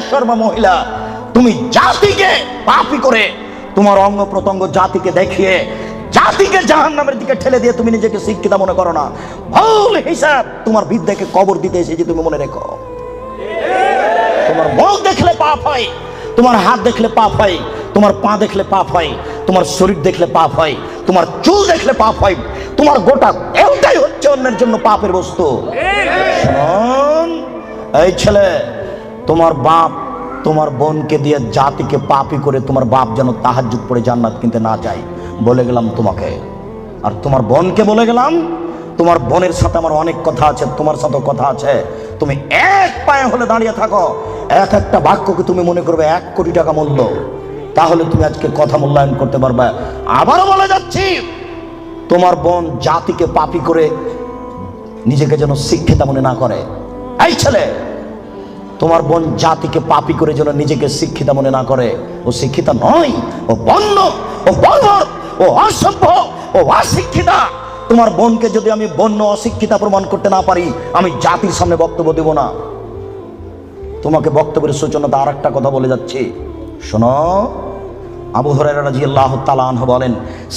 শর্মা মহিলা, তুমি জাতিকে পাপী করে, তোমার অঙ্গ প্রত্যঙ্গ জাতিকে দেখিয়ে জাতিকে জাহান্নামের দিকে ঠেলে দিয়ে তুমি নিজেকে শিক্ষিত মনে করো না। ভুল হিসাব তোমার বিদ্যাকে কবর দিতে এসেছে, তুমি মনে রেখো। তোমার মুখ দেখলে পাপ হয়, তোমার হাত দেখলে পাপ হয়, তোমার পা দেখলে পাপ হয়, তোমার শরীর দেখলে পাপ হয়, তোমার চুল দেখলে পাপ হয়, তোমার গোটা দেহটাই হচ্ছে অন্যের জন্য পাপের বস্তু। শোন এই ছেলে, তোমার বাপ তোমার বোনকে দিয়ে জাতিকে পাপী করে তোমার বাপ যেন তাহাজ্জুদ পড়ে জান্নাত কিনতে না যায় বলে গেলাম তোমাকে। আর তোমার বোনকে বলে গেলাম, তোমার বোনের সাথে আমার অনেক কথা আছে, তোমার সাথেও কথা আছে। তুমি এক পায়ে হলে দাঁড়িয়ে থাকো, এক একটা বাক্যকে তুমি মনে করবে 1 কোটি টাকা মূল্য, তাহলে তুমি আজকে কথা মূল্যায়ন করতে পারবে। আবারও বলে যাচ্ছি, তোমার বোন জাতিকে পাপী করে নিজেকে যেন শিক্ষিতা মনে না করে। এই ছেলে, তোমার বোন জাতিকে পাপী করে যেন নিজেকে শিক্ষিতা মনে না করে। ও শিক্ষিতা নয়, ও বন্য, ও বর্বর, ও অসভ্য, ও অশিক্ষিতা। তোমার বোনকে যদি আমি বন্য অশিক্ষিতা প্রমাণ করতে না পারি, আমি জাতির সামনে বক্তব্য দেব না। তোমাকে বক্তব্যের সূচনাতে আর একটা কথা বলে যাচ্ছি, শোনো। আবু হুরায়রা রাদিয়াল্লাহু তাআলা আনহু বলেন,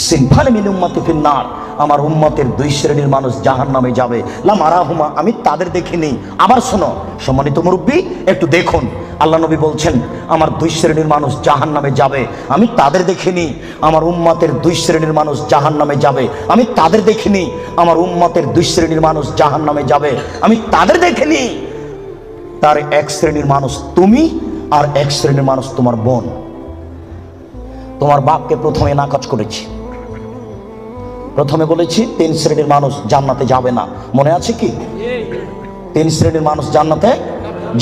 সিনফানি মিন উম্মতি ফিন্নার, আমার উম্মতের 2 শ্রেণীর মানুষ জাহান্নামে যাবে, লা মারাহুমা, আমি তাদের দেখিনি। আবার শোনো সম্মানিত মুরব্বী, একটু দেখুন, আল্লাহ নবী বলছেন আমার 2 শ্রেণীর মানুষ জাহান্নামে যাবে, আমি তাদের দেখিনি। আমার উম্মতের 2 শ্রেণীর মানুষ জাহান্নামে যাবে, আমি তাদের দেখিনি। আমার উম্মতের 2 শ্রেণীর মানুষ জাহান্নামে যাবে, আমি তাদের দেখিনি। তার 1 শ্রেণীর মানুষ তুমি, আর 1 শ্রেণীর মানুষ তোমার বোন। তোমার বাপকে প্রথমে নাকচ করেছি, প্রথমে বলেছি 3 শ্রেণীর মানুষ জান্নাতে যাবে না, মনে আছে কি? 3 শ্রেণীর মানুষ জান্নাতে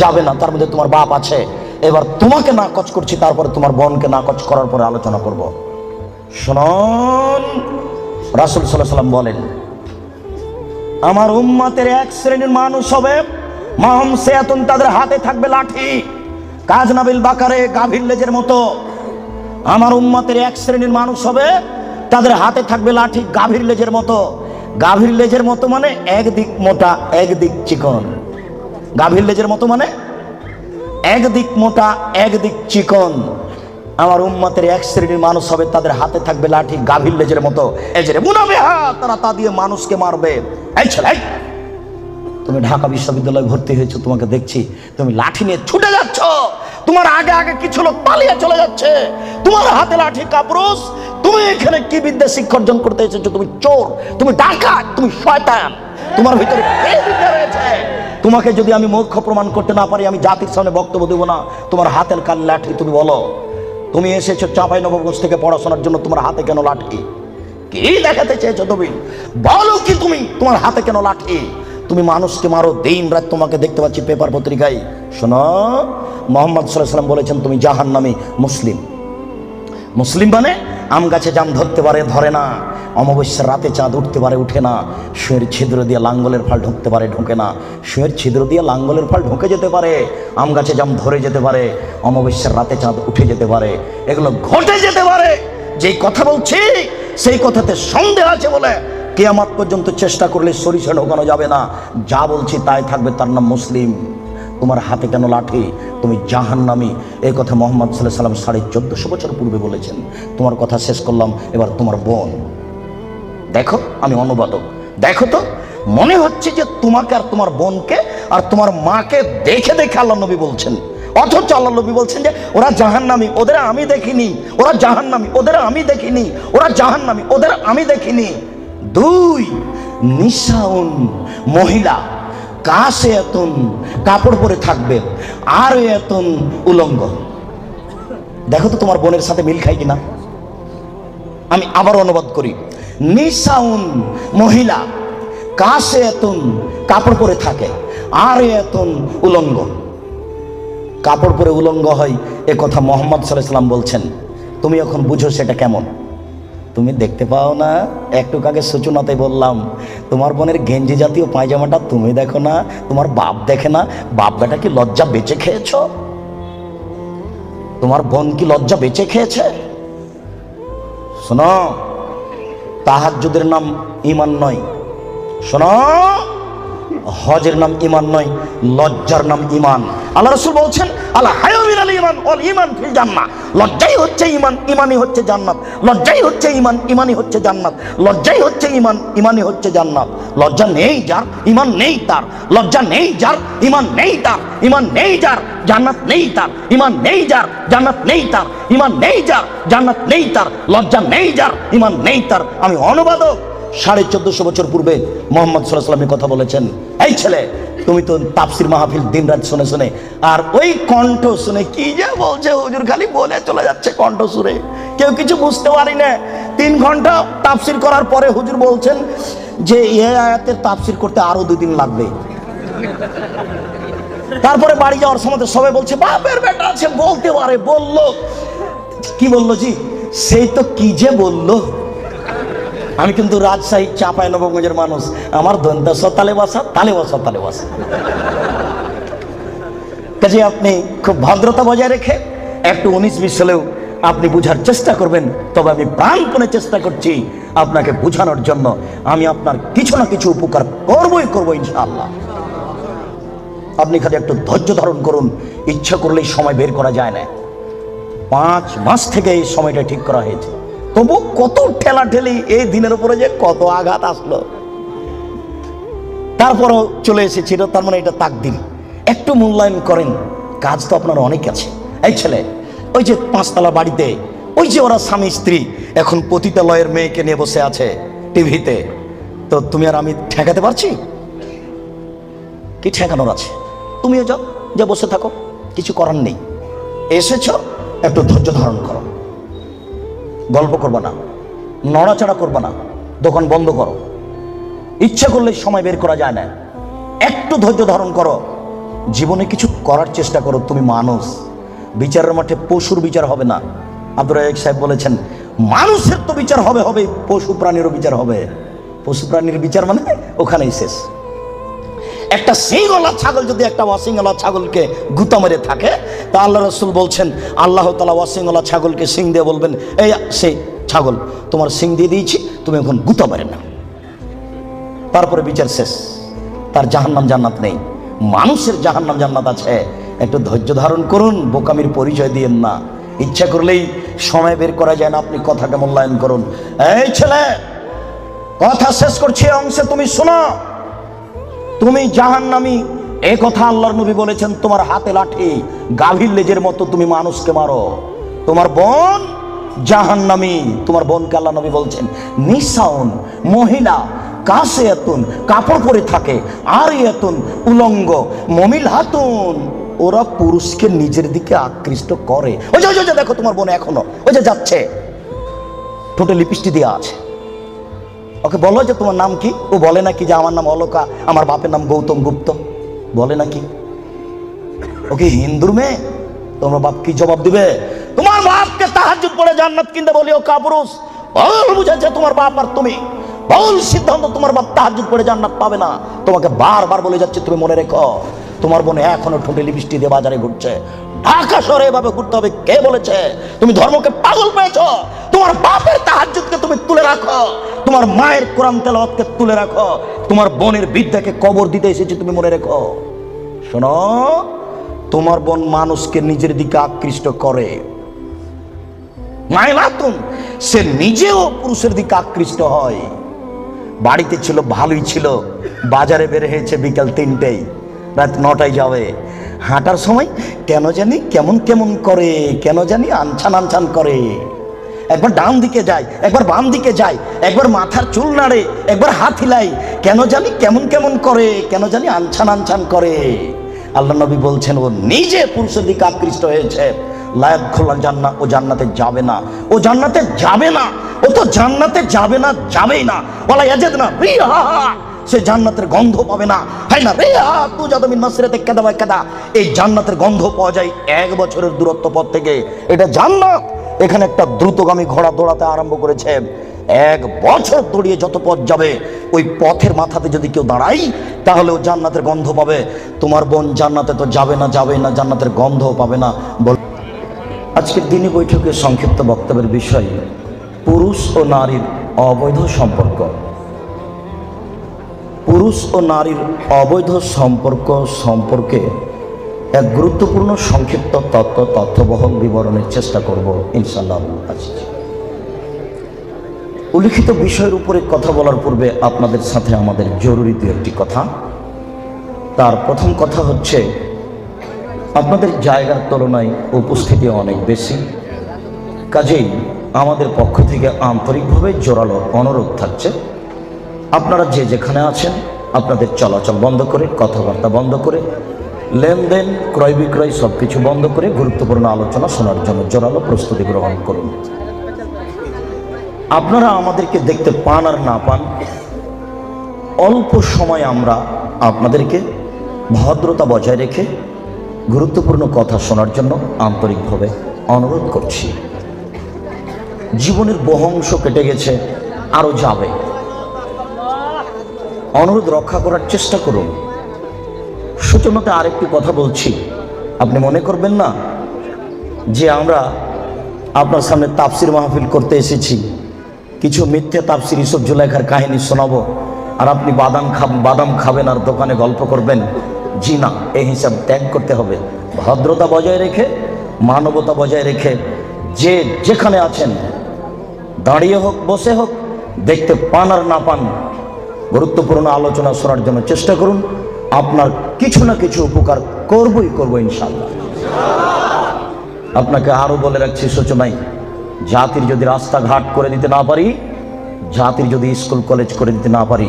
যাবে না, তার মধ্যে তোমার বাপ আছে। এবার তোমাকে নাকচ করছি, তারপরে তোমার বোনকে নাকচ করার পরে আলোচনা করব। শুনুন, রাসূল সাল্লাল্লাহু আলাইহি ওয়াসাল্লাম বলেন, আমার উম্মতের 1 শ্রেণীর মানুষ হবে মাহুম সিয়াতুন, তাদের হাতে থাকবে লাঠি, কাজনাবিল বাকারে, গাভীর লেজের মতো। আমার উম্মতের 1 শ্রেণীর মানুষ হবে, তাদের হাতে থাকবে লাঠি, গাভীর লেজের মতো। গাভীর লেজের মতো মানে একদিক মোটা একদিক চিকন। গাভীর লেজের মতো মানে একদিক মোটা একদিক চিকন। আমার উম্মতের 1 শ্রেণীর মানুষ হবে, তাদের হাতে থাকবে লাঠি, গাভীর লেজের মতো। এজরে মুনাবিহা, তারা তা দিয়ে মানুষকে মারবে। এই ছেলে, তুমি ঢাকা বিশ্ববিদ্যালয়ে ভর্তি হয়েছো, তোমাকে দেখছি তুমি লাঠি নিয়ে ছুটে যাচ্ছ, তোমার আগে আগে কিছু লোক পালিয়ে চলে যাচ্ছে, তোমার হাতে লাঠি কাপুরুষ। তুমি এখানে কি বিদ্যা শিক্ষা অর্জন করতে এসেছো? তুমি চোর, তুমি ডাকাত, তুমি শয়তান, তোমার ভিতরে কি বিদ্যা রয়েছে? তোমাকে যদি আমি মূর্খ প্রমাণ করতে না পারি, আমি জাতির সামনে বক্তব্য দেবো না। তোমার হাতের কান লাঠি, তুমি বলো। তুমি এসেছো চাঁপাইনবাবগঞ্জ থেকে পড়াশোনার জন্য, তোমার হাতে কেন লাঠি? কি দেখাতে চেয়েছো তুমি? বলো কি তুমি, তোমার হাতে কেন লাঠি? তুমি মানুষকে মারো দিন রাত, তোমাকে দেখতে পাচ্ছি পেপার পত্রিকায়। শোনো, মুহাম্মদ সাল্লাল্লাহু আলাইহি ওয়াসাল্লাম বলেছেন তুমি জাহান্নামী। মুসলিম, মুসলিম মানে আম গাছে জাম ধরতে পারে ধরে না, অমাবস্যার রাতে চাঁদ উঠতে পারে উঠে না, শুয়ের ছিদ্র দিয়ে লাঙ্গলের ফাল ঢুকতে পারে ঢোকে না, শুয়ের ছিদ্র দিয়ে লাঙ্গলের ফাল ঢুকে যেতে পারে, আম গাছে জাম ধরে যেতে পারে, অমাবস্যার রাতে চাঁদ উঠে যেতে পারে, এগুলো ঘটে যেতে পারে। যেই কথা বলছি সেই কথাতে সন্দেহ আছে বলে কিয়ামত পর্যন্ত চেষ্টা করলে সরিষা ঢোকানো যাবে না। যা বলছি তাই থাকবে, তার নাম মুসলিম। তোমার হাতে কেন লাঠি? তুমি জাহান্নামী। এই কথা মুহাম্মদ সাল্লাল্লাহু আলাইহি ওয়াসাল্লাম 1450 বছর পূর্বে বলেছেন। তোমার কথা শেষ করলাম, এবার তোমার বোন। দেখো আমি অনুবাদক, দেখো তো মনে হচ্ছে যে তোমাকে আর তোমার বোনকে আর তোমার মাকে দেখে দেখে আল্লাহ নবী বলছেন, অথচ আল্লাহ নবী বলছেন যে ওরা জাহান্নামী, ওদের আমি দেখিনি। ওরা জাহান্নামী, ওদের আমি দেখিনি। ওরা জাহান্নামী, ওদের আমি দেখিনি। 2 নিসাউন, মহিলা, কাছে এতন, কাপড় পরে থাকবে, আর এতন উলঙ্গ। দেখো তো তোমার বোনের সাথে মিল খাই কিনা। আমি আবার অনুবাদ করি, নিসাউন, মহিলা, কাছে এতন, কাপড় পরে থাকে, আর এতন উলঙ্গ। কাপড় পরে উলঙ্গ হয় এ কথা মুহাম্মদ সাল্লাল্লাহু আলাইহি ওয়াসাল্লাম বলছেন। তুমি এখন বুঝো সেটা কেমন। তুমি দেখতে পাও না, একটু আগে সূচনাতে বললাম তোমার বোনের গেঞ্জি জাতীয় পায়জামাটা তুমি দেখো না, তোমার বাপ দেখে না। বাপ বেটা কি লজ্জা বেঁচে খেয়েছ? তোমার বোন কি লজ্জা বেঁচে খেয়েছে? শোনো, তাহাজ্জুদের নাম ঈমান নয়। শোনো, হজের নাম ইমান নয়, লজ্জার নাম ইমান। আল্লাহ রাসূল বলছেন আল হায়া মিনাল ঈমান ওয়াল ঈমান ফিল জান্নাহ। লজ্জাই হচ্ছে ঈমান, ঈমানই হচ্ছে জান্নাত। লজ্জাই হচ্ছে ঈমান, ঈমানই হচ্ছে জান্নাত। লজ্জাই হচ্ছে ঈমান, ঈমানই হচ্ছে জান্নাত। লজ্জা নেই যার, ঈমান নেই তার। লজ্জা নেই যার, ঈমান নেই তার। ঈমান নেই যার, জান্নাত নেই তার। ঈমান নেই যার, জান্নাত নেই তার। ঈমান নেই যার, জান্নাত নেই তার। লজ্জা নেই যার, ঈমান নেই তার। আমি অনুবাদক। 1450 বছর পূর্বে মুহাম্মদ সাল্লাল্লাহু আলাইহি ওয়াসাল্লাম কথা বলেছেন, এই ছেলে তুমি তো তাফসির মাহফিল দিন রাত শুনে শুনে, আর ওই কণ্ঠ শুনে কি যে বলছে হুজুর, খালি বলে চলে যাচ্ছে কণ্ঠ সুরে, কেউ কিছু বুঝতে পারি না। 3 ঘন্টা তাফসির করার পরে হুজুর বলছেন যে এই আয়াতের তাফসির করতে আরো 2 দিন লাগবে। তারপরে বাড়ি যাওয়ার সময় সবাই বলছে বাপের বেটা আছে, বলতে পারে। বললো কি বললো জি, সেই তো কি যে বললো। আমি কিন্তু রাজশাহী চাঁপাইনবাবগঞ্জের মানুষ, আমার দন্তাস তালে বসা, তালে বসা, তালে বসা। কাজে আপনি খুব ভদ্রতা বজায় রেখে একটু 19-20 হলেও আপনি বুঝার চেষ্টা করবেন। তবে আমি প্রাণপণে চেষ্টা করছি আপনাকে বুঝানোর জন্য। আমি আপনার কিছু না কিছু উপকার করবই করবো ইনশাআল্লাহ। আপনি খালি একটু ধৈর্য ধারণ করুন। ইচ্ছা করলেই সময় বের করা যায় না। 5 মাস থেকে এই সময়টা ঠিক করা হয়েছে, তবু কত ঠেলা ঠেলি, এই দিনের উপরে যে কত আঘাত আসলো, তারপরও চলে এসেছিল। তার মানে এটা তাকদীর। একটু মূল্যায়ন করেন, কাজ তো আপনার অনেক আছে। এই ছেলে, ওই যে 5 তলা বাড়িতে ওই যে ওরা স্বামী স্ত্রী এখন পতিতালয়ের মেয়েকে নিয়ে বসে আছে টিভিতে, তো তুমি আর আমি ঠেকাতে পারছি কি? ঠেকানোর আছে। তুমিও যাও, যে বসে থাকো, কিছু করার নেই। এসেছো, একটু ধৈর্য ধারণ করো। গল্প করবো না, নড়াচড়া করবো না, দোকান বন্ধ করো। ইচ্ছা করলে সময় বের করা যায় না। একটু ধৈর্য ধারণ করো, জীবনে কিছু করার চেষ্টা করো। তুমি মানুষ, বিচারের মাঠে পশুর বিচার হবে না। আব্দুর রাজ্জাক সাহেব বলেছেন মানুষের তো বিচার হবে হবে, পশু প্রাণীরও বিচার হবে। পশু প্রাণীর বিচার মানে ওখানেই শেষ। একটা সিংওয়ালা ছাগল যদি একটা অসিংওয়ালা ছাগলকে গুতা মেরে থাকে, তা আল্লাহ রাসূল বলছেন আল্লাহ তাআলা অসিংওয়ালা ছাগলকে সিং দিয়ে বলবেন, এই সেই ছাগল তোমার সিং দিয়ে দিয়েছি, তুমি এখন গুতা মেরে না। তারপরে বিচার শেষ। তার জাহান্নাম জান্নাত নেই। মানুষের জাহান্নাম জান্নাত আছে। একটু ধৈর্য ধারণ করুন, বোকামির পরিচয় দিয়েন না। ইচ্ছা করলেই সময় বের করা যায় না। আপনি কথাটা মূল্যায়ন করুন। এই ছেলে, কথা শেষ করছি অংশে, তুমি শোনো। তুমি জাহান্নামী, এ কথা আল্লাহর নবী বলেছেন। তোমার হাতে লাঠি, গাভীর লেজের মতো তুমি মানুষকে মারো। তোমার বোন জাহান্নামী। তোমার বোনকে আল্লাহ নবী বলছেন নিসাউন, মহিলা, কাসিয়াতুন, কাপড় পরে থাকে, আর ইয়াতুন, উলঙ্গ, মমিল হাতুন, ওরা পুরুষকে নিজের দিকে আকৃষ্ট করে। ওই যে দেখো তোমার বোন এখনো ওই যে যাচ্ছে, ঠোঁটে লিপস্টিক দেওয়া আছে। ওকে বলো যে তোমার নাম কি? ও বলে নাকি যে আমার নাম অলকা, আমার বাপের নাম গৌতম গুপ্ত, বলে নাকি? ওকে হিন্দুর মেয়ে, তোমার বাপ কি জবাব দিবে? তোমার বাপকে তাহাজ্জুদ পড়ে জান্নাত কিনতে বলি ও কাপুরুষ। ভুল বুঝেছে তোমার বাপ আর তুমি, ভুল সিদ্ধান্ত। তোমার বাপ তাহাজ্জুদ পড়ে জান্নাত পাবে না। তোমাকে বারবার বলে যাচ্ছে, তুমি মনে রেখো। তোমার বোন এখনো ঠোঁটে লিপস্টিক দিয়ে বাজারে ঘুরছে। ঢাকা শহরে এভাবে ঘুরতে হবে কে বলেছে? তুমি ধর্মকে পাগল পেয়েছো। তোমার বাপের তাহাজ্জুদকে তুমি তুলে রাখো, তোমার মায়ের কোরআন তেলাওয়াতকে তুলে রাখো, তোমার বোনের বিদ্যাকে কবর দিতে এসেছে, তুমি মনে রেখো। শোনো, তোমার বোন মানুষকে নিজের দিকে আকৃষ্ট করে। মাইলাতুন, সে নিজেও পুরুষের দিকে আকৃষ্ট হয়। বাড়িতে ছিল ভালোই ছিল, বাজারে বের হয়েছে বিকাল 3টায়, রাত 9টায় যাবে। হাঁটার সময় কেন জানি কেমন কেমন করে, কেন জানি আনছান আনছান করে। একবার ডান দিকে যায়, একবার বাম দিকে যায়, একবার মাথার চুল নাড়ে, একবার হাত হিলাই, কেন জানি কেমন কেমন করে, কেন জানি আনছান আনছান করে। আল্লাহ নবী বলছেন ও নিজে পুরুষের দিকে আকৃষ্ট হয়েছে। লায়াত খোলা জান্নাত, ও জান্নাতে যাবে না, ও জান্নাতে যাবে না, ও তো জান্নাতে যাবে না, যাবেই না। ওয়ালা ইয়াজিদনা রিহা, সে জান্নাতের গন্ধ পাবে না। হাই না রিহা তুজাদু মিন মাসরিয়াতি কাদা ওয়া কাদা, এই জান্নাতের গন্ধ পাওয়া যায় 1 বছরের দূরত্ব পথ থেকে। এটা জান্নাত। এখানে একটা দ্রুতগামী ঘোড়া দৌড়াতে আরম্ভ করেছে। 1 বছর দৌড়িয়ে যত পথ যাবে, ওই পথের মাথাতে যদি কেউ দাঁড়াই, তাহলে ও জান্নাতের গন্ধ পাবে। তোমার বোন জান্নাতে তো যাবে না, যাবেই না, জান্নাতের গন্ধও পাবে না। আজকের দিনী বৈঠকের সংক্ষিপ্ত বক্তব্যের বিষয় পুরুষ ও নারীর অবৈধ সম্পর্ক। পুরুষ ও নারীর অবৈধ সম্পর্ক সম্পর্কে এক গুরুত্বপূর্ণ সংক্ষিপ্ত তথ্যবহল বিবরণের চেষ্টা করব ইনশাআল্লাহ। উল্লিখিত বিষয়ের উপরে কথা বলার পূর্বে আপনাদের সাথে আমাদের জরুরি দু একটি কথা। তার প্রথম কথা হচ্ছে, আপনাদের জায়গার তুলনায় উপস্থিতি অনেক বেশি, কাজেই আমাদের পক্ষ থেকে আন্তরিকভাবে জোরালো অনুরোধ থাকছে, আপনারা যে যেখানে আছেন আপনাদের চলাচল বন্ধ করে, কথাবার্তা বন্ধ করে, লেনদেন ক্রয় বিক্রয় সব কিছু বন্ধ করে গুরুত্বপূর্ণ আলোচনা শোনার জন্য জোরালো প্রস্তুতি গ্রহণ করুন। আপনারা আমাদেরকে দেখতে পান আর না পান, অল্প সময় আমরা আপনাদেরকে ভদ্রতা বজায় রেখে গুরুত্বপূর্ণ কথা শোনার জন্য আন্তরিকভাবে অনুরোধ করছি। জীবনের বহু অংশ কেটে গেছে, আরও যাবে। অনুরোধ রক্ষা করার চেষ্টা করুন। সূচনাতে আরেকটি কথা বলছি, আপনি মনে করবেন না যে আমরা আপনার সামনে তাফসির মাহফিল করতে এসেছি, কিছু মিথ্যে তাফসির ইউসুফ জুলাইখার কাহিনী শোনাবো আর আপনি বাদাম খাবেন আর দোকানে গল্প করবেন। জি না, এই হিসাব ত্যাগ করতে হবে। ভদ্রতা বজায় রেখে, মানবতা বজায় রেখে, যে যেখানে আছেন দাঁড়িয়ে হোক বসে হোক, দেখতে পান আর না পান, গুরুত্বপূর্ণ আলোচনা শোনার জন্য চেষ্টা করুন। আপনার কিছু না কিছু উপকার করবই করবো ইনশাআল্লাহ। আপনাকে আরো বলে রাখছি সূচনায়, জাতির যদি রাস্তাঘাট করে দিতে না পারি, জাতির যদি স্কুল কলেজ করে দিতে না পারি,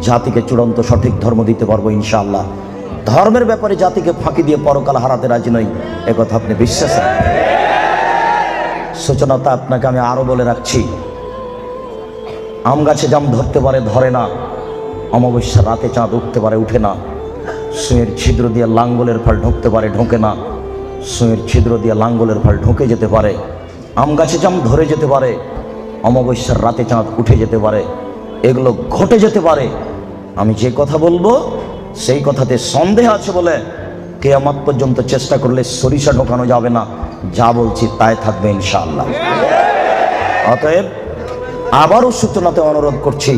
জাতিকে চূড়ান্ত সঠিক ধর্ম দিতে পারবো ইনশাআল্লাহ। ধর্মের ব্যাপারে জাতিকে ফাঁকি দিয়ে পরকাল হারাতে রাজি নই, একথা আপনি বিশ্বাস রাখেন। সূচনাটা আপনাকে আমি আরো বলে রাখছি, আম গাছে জাম ধরতে পারে ধরে না, অমাবস্যার রাতে চাঁদ উঠতে পারে উঠে না, সুঁয়ের ছিদ্র দিয়ে লাঙ্গলের ফল ঢুকতে পারে ঢোকে না, সুঁয়ের ছিদ্র দিয়ে লাঙ্গলের ফল ঢুকে যেতে পারে, আম গাছে জাম ধরে যেতে পারে, অমাবস্যার রাতে চাঁদ উঠে যেতে পারে, এগুলো ঘটে যেতে পারে। আমি যে কথা বলবো সেই কথাতে সন্দেহ আছে বলে কিয়ামত পর্যন্ত চেষ্টা করলে সরিষা ঢোকানো যাবে না। যা বলছি তাই থাকবে ইনশাআল্লাহ। অতএব আবারও সূচনাতে অনুরোধ করছি,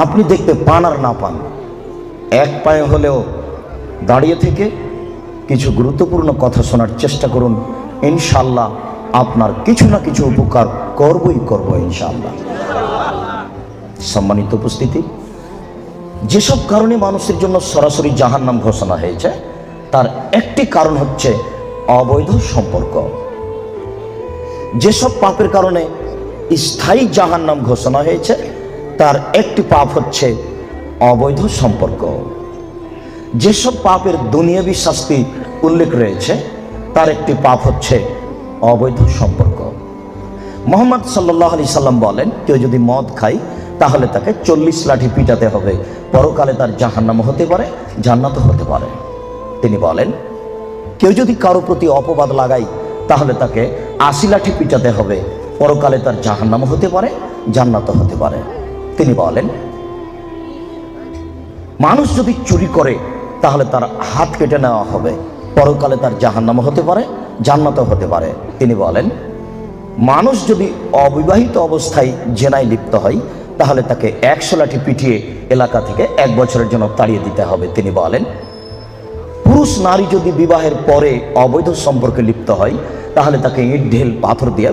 আপনি দেখতে পান আর না পান, এক পায়ে হলেও দাঁড়িয়ে থেকে কিছু গুরুত্বপূর্ণ কথা শোনার চেষ্টা করুন। ইনশাআল্লাহ আপনার কিছু না কিছু উপকার করবই করব ইনশাআল্লাহ। সম্মানিত উপস্থিতি, যেসব কারণে মানুষের জন্য সরাসরি জাহান্নাম ঘোষণা হয়েছে তার একটি কারণ হচ্ছে অবৈধ সম্পর্ক। যেসব পাপের কারণে স্থায়ী জাহান্নাম ঘোষণা হয়েছে তার একটি পাপ হচ্ছে অবৈধ সম্পর্ক। যেসব পাপের দুনিয়াবী শাস্তি উল্লেখ রয়েছে তার একটি পাপ হচ্ছে অবৈধ সম্পর্ক। মুহাম্মদ সাল্লাল্লাহু আলাইহি সাল্লাম বলেন, কেউ যদি মদ খায় তাহলে তাকে 40 লাঠি পিটাতে হবে, পরকালে তার জাহান্নাম হতে পারে, জান্নাত হতে পারে। তিনি বলেন, কেউ যদি কারো প্রতি অপবাদ লাগায় তাহলে তাকে 80 লাঠি পিটাতে হবে, পরকালে তার জাহান্নাম হতে পারে, জান্নাত হতে পারে। তিনি বলেন, মানুষ যদি চুরি করে তাহলে তার হাত কেটে নেওয়া হবে, পরকালে তার জাহান্নাম হতে পারে, জান্নাত হতে পারে। তিনি বলেন, মানুষ যদি অবিবাহিত অবস্থায় জেনায় লিপ্ত হয় তাহলে তাকে 100 লাঠি পিটিয়ে এলাকা থেকে 1 বছরের জন্য তাড়িয়ে দিতে হবে। তিনি বলেন, পুরুষ নারী যদি বিবাহের পরে অবৈধ সম্পর্কে লিপ্ত হয় তাহলে তাকে ইট ঢেল পাথর দিয়ে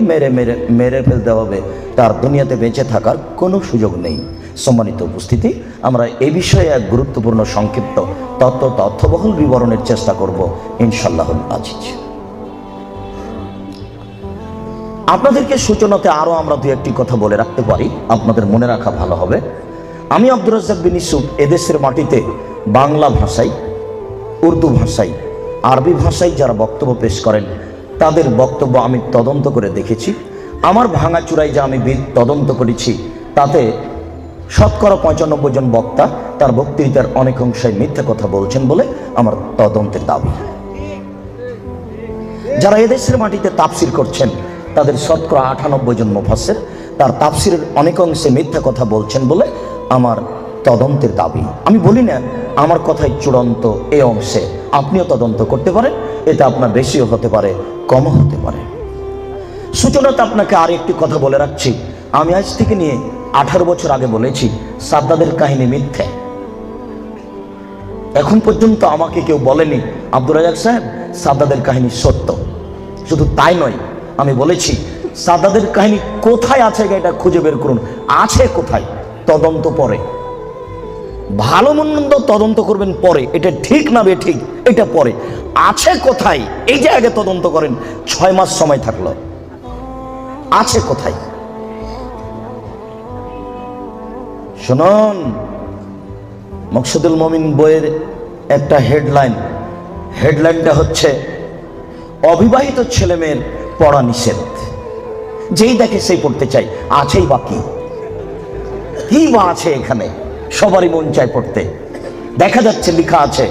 মেরে ফেলতে হবে, তার দুনিয়াতে বেঁচে থাকার কোনো সুযোগ নেই। সম্মানিত উপস্থিতি, আমরা এ বিষয়ে এক গুরুত্বপূর্ণ সংক্ষিপ্ত তথ্যবহুল বিবরণের চেষ্টা করব ইনশাআল্লাহুল আজিজ। আপনাদেরকে সূচনাতে আরো আমরা দু একটি কথা বলে রাখতে পারি, আপনাদের মনে রাখা ভালো হবে। আমি আব্দুর রাজ্জাক বিন ইউসুফ এদেশের মাটিতে বাংলা ভাষায়, উর্দু ভাষায়, আরবি ভাষায় যারা বক্তব্য পেশ করেন তাদের বক্তব্য আমি তদন্ত করে দেখেছি। আমার ভাঙাচুরাই যা আমি তদন্ত করেছি তাতে শতকরা 95 জন বক্তা তার বক্তৃতার অনেক অংশে মিথ্যা কথা বলছেন বলে আমার তদন্তের দাবি। যারা এদেশের মাটিতে তাফসির করছেন তাদের শতকরা 98 জন মুফাসসির তার তাফসিরের অনেক অংশে মিথ্যা কথা বলছেন বলে আমার তদন্তের দাবি। আমি বলি না আমার কথাই চূড়ান্ত এই অংশে, আপনিও তদন্ত করতে পারেন, এতে আপনার বেশিও হতে পারে, কমও হতে পারে। সূচনাতে আপনাকে আর একটি কথা বলে রাখছি, আমি আজ থেকে নিয়ে 18 বছর আগে বলেছি সাদ্দাদের কাহিনী মিথ্যে, এখন পর্যন্ত আমাকে কেউ বলেনি আব্দুর রাজ্জাক সাহেব সাদ্দাতের কাহিনী সত্য। শুধু তাই নয়, আমি বলেছি সাদ্দাতের কাহিনী কোথায় আছে এটা খুঁজে বের করুন। আছে কোথায়? তদন্ত পরে, ভালো মন্দ তদন্ত করবেন পরে, এটা ঠিক না বে ঠিক এটা পরে। আছে কোথায় এই যে আগে তদন্ত করেন। 6 মাস সময় থাকলো, আছে কোথায়? শুনুন, মকসুদুল মুমিন বইয়ের একটা হেডলাইনটা হচ্ছে অবিবাহিত ছেলে মেয়ের পড়া নিষেধ। যেই দেখে সেই পড়তে চাই। আছেই বাকি কি বা আছে এখানে? সবারই মন চায় পড়তে। দেখা যাচ্ছে লেখা আছে,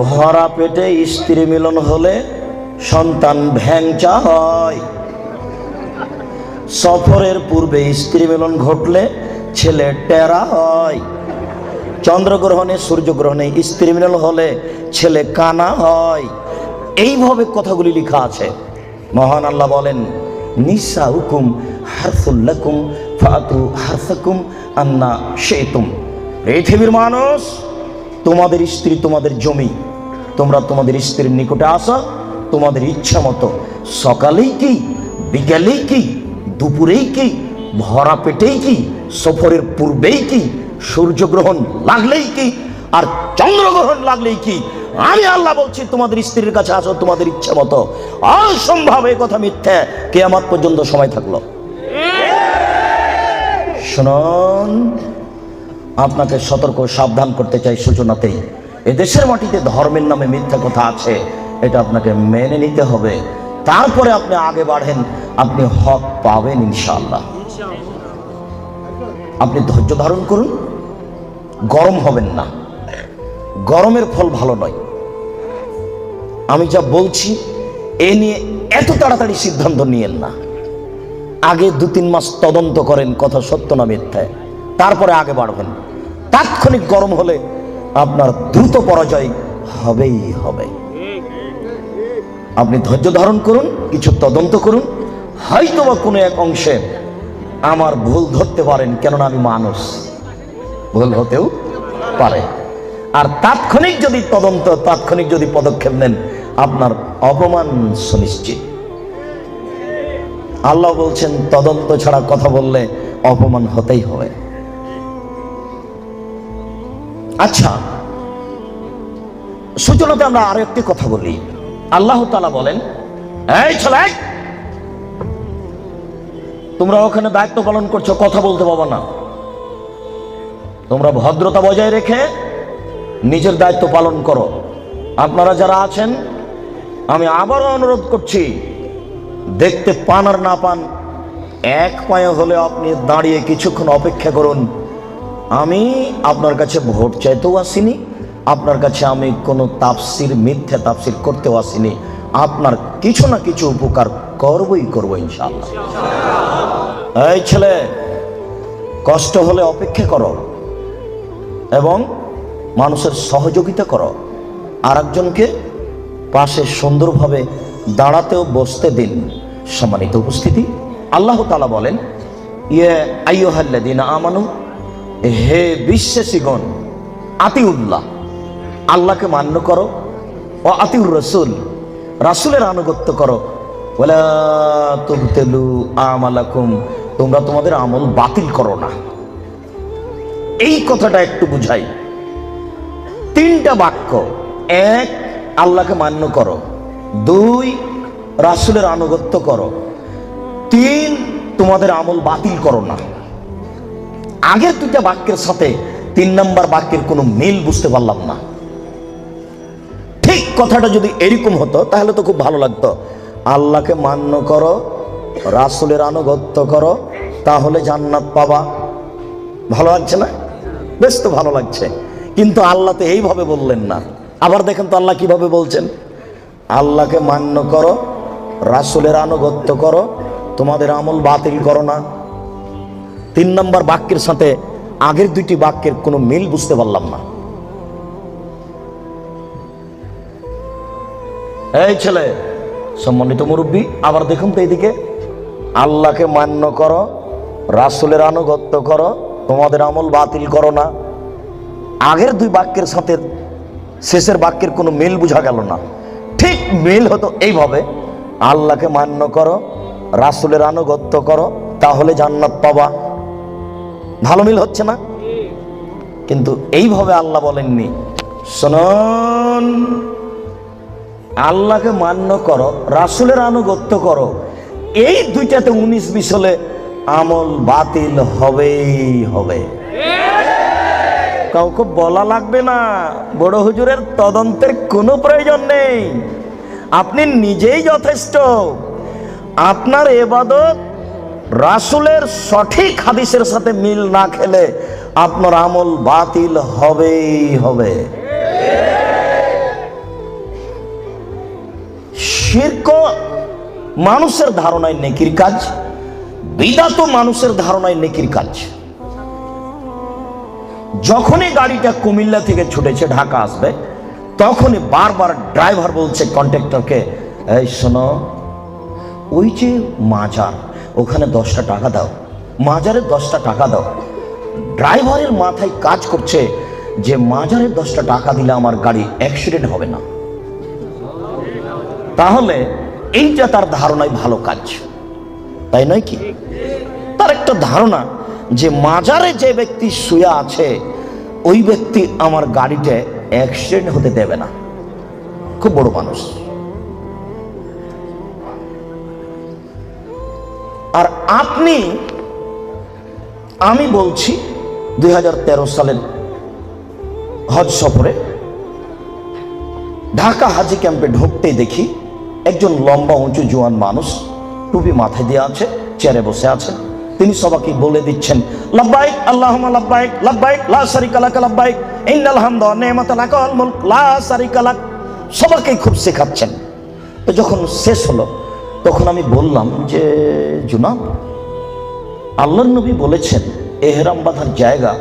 ভরা পেটে স্ত্রী মিলন হলে সন্তান ভ্যাংচা হয়, সফরের পূর্বে স্ত্রী মিলন ঘটলে ছেলে টেরা হয়, চন্দ্রগ্রহণে সূর্যগ্রহণে স্ত্রী মিলন হলে ছেলে কানা হয়। এইভাবে কথাগুলি লেখা আছে। মহান আল্লাহ বলেন, নিসাউকুম হারসুল লাকুম ফাতু হারসাকুম আন্না শিতুম। পৃথিবীর মানুষ, তোমাদের স্ত্রী তোমাদের জমি, তোমরা তোমাদের স্ত্রীর নিকটে আসো তোমাদের ইচ্ছা মতো। সকালেই কি, বিকালেই কি, দুপুরেই কি, ভরা পেটেই কি, সফরের পূর্বেই কি, সূর্যগ্রহণ লাগলেই কি, আর চন্দ্রগ্রহণ লাগলেই কি। আমি আল্লাহ বলছি তোমাদের স্ত্রীর কাছে আসো তোমাদের ইচ্ছা মতো। অসম্ভব, এই কথা মিথ্যা। কিয়ামত পর্যন্ত সময় থাকলো। শুনুন, আপনাকে সতর্ক সাবধান করতে চাই সূচনাতেই। এদেশের মাটিতে ধর্মের নামে মিথ্যা কথা আছে, এটা আপনাকে মেনে নিতে হবে। তারপরে আপনি আগে বাড়েন, আপনি হক পাবেন ইনশাআল্লাহ। আপনি ধৈর্য ধারণ করুন, গরম হবেন না। গরমের ফল ভালো নয়। আমি যা বলছি এ নিয়ে এত তাড়াতাড়ি সিদ্ধান্ত নিয়েন না। আগে 2-3 মাস তদন্ত করেন কথা সত্য না মিথ্যা, তারপরে আগে বাড়বেন। তাৎক্ষণিক গরম হলে আপনার দ্রুত পরাজয় হবেই হবে। আপনি ধৈর্য ধারণ করুন, কিছু তদন্ত করুন। হয়তোবা কোনো এক অংশে আমার ভুল ধরতে পারেন, কেননা আমি মানুষ, ভুল হতেও পারে। আর তাৎক্ষণিক যদি তদন্ত, তাৎক্ষণিক যদি পদক্ষেপ নেন, আপনার অপমান সুনিশ্চিত। আল্লাহ বলছেন তদন্ত ছাড়া কথা বললে অপমান হতেই হবে। আচ্ছা, সূচনাতে আমরা আরো একটি কথা বলি। আল্লাহ তাআলা বলেন, এই ছেলে, তোমরা ওখানে দায়িত্ব পালন করছো, কথা বলতে পারবে না। তোমরা ভদ্রতা বজায় রেখে নিজের দায়িত্ব পালন করো। আপনারা যারা আছেন, আমি আবারও অনুরোধ করছি, দেখতে পান আর না পান, এক পায়ে হলে আপনি দাঁড়িয়ে কিছুক্ষণ অপেক্ষা করুন। আমি আপনার কাছে ভোট চাইতেও আসিনি, আপনার কাছে আমি কোনো তাফসির, মিথ্যা তাফসির করতেও আসিনি। আপনার কিছু না কিছু উপকার করবই করবো ইনশাআল্লাহ। এই ছেলে, কষ্ট হলে অপেক্ষা করো এবং মানুষের সহযোগিতা করো। আর একজনকে পাশে সুন্দরভাবে দাঁড়াতেও বসতে দিন। সম্মানিত উপস্থিতি, আল্লাহ তাআলা বলেন, ইয়া আইয়ুহাল্লাযীনা আমানু, হে বিশ্বাসীগণ, আতিউল্লাহ, আল্লাহকে মান্য করো, ও আতিউর রাসূল, রাসূলের আনুগত্য করো, ওয়ালা তুবতিলু আমালাকুম, তোমরা তোমাদের আমল বাতিল করো না। এই কথাটা একটু বুঝাই। 3টা বাক্য। 1, আল্লাহকে মান্য করো। 2, রাসূলের আনুগত্য করো। 3, তোমাদের আমল বাতিল করো না। আগের 2টা বাক্যের সাথে 3 নম্বর বাক্যের কোনো মিল বুঝতে পারলাম না। ঠিক কথাটা যদি এরকম হতো তাহলে তো খুব ভালো লাগতো। আল্লাহকে মান্য করো, রাসূলের আনুগত্য করো, তাহলে জান্নাত পাবা। ভালো লাগছে না? বেশ তো ভালো লাগছে। কিন্তু আল্লাহ তো এইভাবে বললেন না। আবার দেখেন তো আল্লাহ কিভাবে বলছেন, আল্লাহকে মান্য করো, রাসূলের আনুগত্য করো, তোমাদের আমল বাতিল করো না। 3 নম্বর বাক্যের সাথে আগের 2টি বাক্যের কোনো মিল বুঝতে পারলাম না। এই ছেলে, সম্মানিত মুরব্বী, আবার দেখুন তো এইদিকে, আল্লাহকে মান্য করো, রাসূলের আনুগত্য করো, তোমাদের আমল বাতিল করো না। আগের দুই বাক্যের সাথে শেষের বাক্যের কোনো মিল বোঝা গেল না। ঠিক মিল হতো এইভাবে, আল্লাহকে মান্য করো, রাসূলের আনুগত্য করো, তাহলে জান্নাত পাবা। ভালো মিল হচ্ছে না? কিন্তু এইভাবে আল্লাহ বলেননি, শুনুন, আল্লাহকে মান্য করো, রাসূলের আনুগত্য করো, এই দুইটাতে 19-20 হলে আমল বাতিল হবেই হবে। কাউকে বলা লাগবে না, বড় হুজুরের তদন্তের কোনো প্রয়োজন নেই, আপনি নিজেই যথেষ্ট। আপনার ইবাদত রাসূলের সঠিক হাদিসের সাথে মিল না খেলে আপনার আমল বাতিল হবেই হবে। শিরক মানুষের ধারণায় নেকির কাজ, বিদআত মানুষের ধারণায় নেকির কাজ। যখনই গাড়িটা কুমিল্লা থেকে ছুটেছে ঢাকা আসবে, তখনই বারবার ড্রাইভার বলছে কন্ট্রাক্টরকে, এই শোনো, ওই যে মাজার, ওখানে 10টা টাকা দাও, মাজারে 10টা টাকা দাও। ড্রাইভারের মাথায় কাজ করছে যে মাজারে 10টা টাকা দিলে আমার গাড়ি অ্যাক্সিডেন্ট হবে না। তাহলে এইটা তার ধারণায় ভালো কাজ, তাই নয় কি? তার একটা ধারণা যে মাজারে যে ব্যক্তি শুয়ে আছে ওই ব্যক্তি আমার গাড়িতে অ্যাক্সিডেন্ট হতে দেবে না। খুব বড় মানুষ। আর আপনি, আমি বলছি 2013 সালের হজ সফরে ঢাকা হাজি ক্যাম্পে ঢুকতেই দেখি একজন লম্বা উঁচু জোয়ান মানুষ, টুপি মাথায় দিয়ে আছে, চেয়ারে বসে আছেন। তিনি সবাইকে বলে দিচ্ছেন, লাব্বাইক আল্লাহুম্মা লাব্বাইক, লাব্বাইক লা শারিকা লাক, লাব্বাইক ইন্নাল হামদা ওয়া নি'মাতা লাকা ওয়াল মুলক লা শারিকা লাক। সবাইকে খুব শেখাচ্ছেন। তো যখন শেষ হলো তখন আমি বললাম যে, জনাব, আল্লাহর নবী বলেছেন এহরাম বাঁধার জায়গা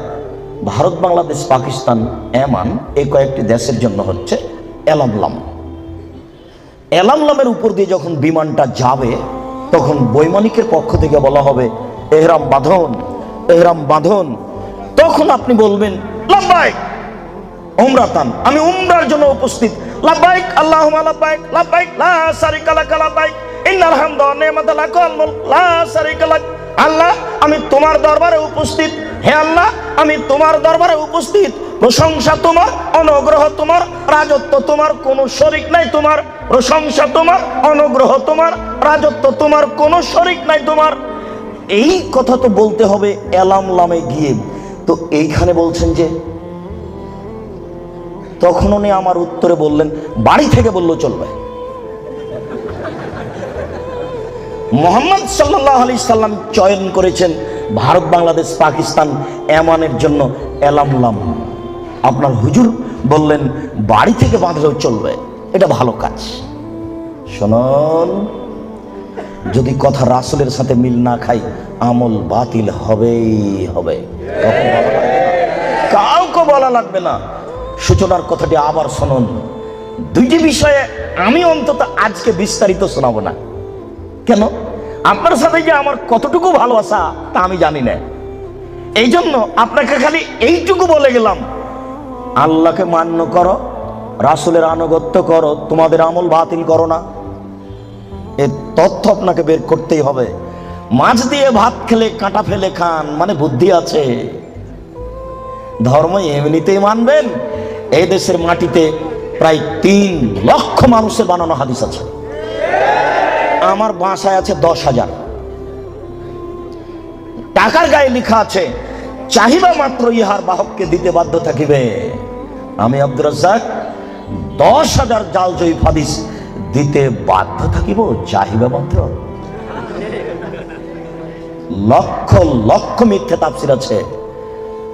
ভারত, বাংলাদেশ, পাকিস্তান, এমান, এই কয়েকটি দেশের জন্য হচ্ছে এলামলাম। এলামলামের উপর দিয়ে যখন বিমানটা যাবে তখন বৈমানিকের পক্ষ থেকে বলা হবে এহরাম বাঁধন, এহরাম বাঁধন। তখন আপনি বলবেন, লাব্বাইক উমরাতান, আমি উমরার জন্য উপস্থিত, লাব্বাইক আল্লাহুম্মা লাব্বাইক, লাব্বাইক লা শারিকা লাক, লাব্বাইক ইন্নাল হামদা ওয়া নি'মাতা লাক ওয়াল মুলক লা শারিকা লাক। আল্লাহ, আমি তোমার দরবারে উপস্থিত, হে আল্লাহ, আমি তোমার দরবারে উপস্থিত, প্রশংসা তোমার, অনুগ্রহ তোমার, রাজত্ব তোমার, কোনো শরীক নাই তোমার, প্রশংসা তোমার, অনুগ্রহ তোমার, রাজত্ব তোমার, কোনো শরীক নাই তোমার। এই কথা তো বলতে হবে এলামলামে গিয়ে। তো এইখানে বলছেন যে, তখন উনি আমার উত্তরে বললেন, বাড়ি থেকে বললেও চলবে। মুহাম্মদ সাল্লাল্লাহু আলাইহি সাল্লাম চয়ন করেছেন ভারত, বাংলাদেশ, পাকিস্তান, এমানের জন্য এলামলাম। আপনার হুজুর বললেন বাড়ি থেকে বাঁধলেও চলবে, এটা ভালো কাজ। শুনুন, যদি কথা রাসূলের সাথে মিল না খাই আমল বাতিল হবেই হবে। কাউকে বলা লাগবে না। সূচনার কথাটি আবার শুনুন। দুইটি বিষয়ে আমি অন্তত আজকে বিস্তারিত শোনাবো না। কেন? আপনার সাথে যে আমার কতটুকু ভালোবাসা তা আমি জানি না। এই জন্য আপনাকে খালি এইটুকু বলে গেলাম, আল্লাহকে মান্য করো, রাসূলের আনুগত্য করো, তোমাদের আমল বাতিল করো না। এর তথ্য আপনাকে বের করতেই হবে। মাছ দিয়ে ভাত খেলে কাঁটা ফেলে খান, মানে বুদ্ধি আছে। ধর্ম এমনিতেই মানবেন। এই দেশের মাটিতে প্রায় 3 লক্ষ মানুষের বানানো হাদিস আছে। আমার বাসায় আছে 10,000। টাকার গায়ে লেখা আছে, চাহিবা মাত্র ইহার বাহককে দিতে বাধ্য থাকিবে। আমি আব্দুর রাজ্জাক 10,000 জাল জয়ীফ হাদিস দিতে বাধ্য থাকিব, চাহিবা মাত্র। লক্ষ লক্ষ মিথ্যা তাফসীর আছে।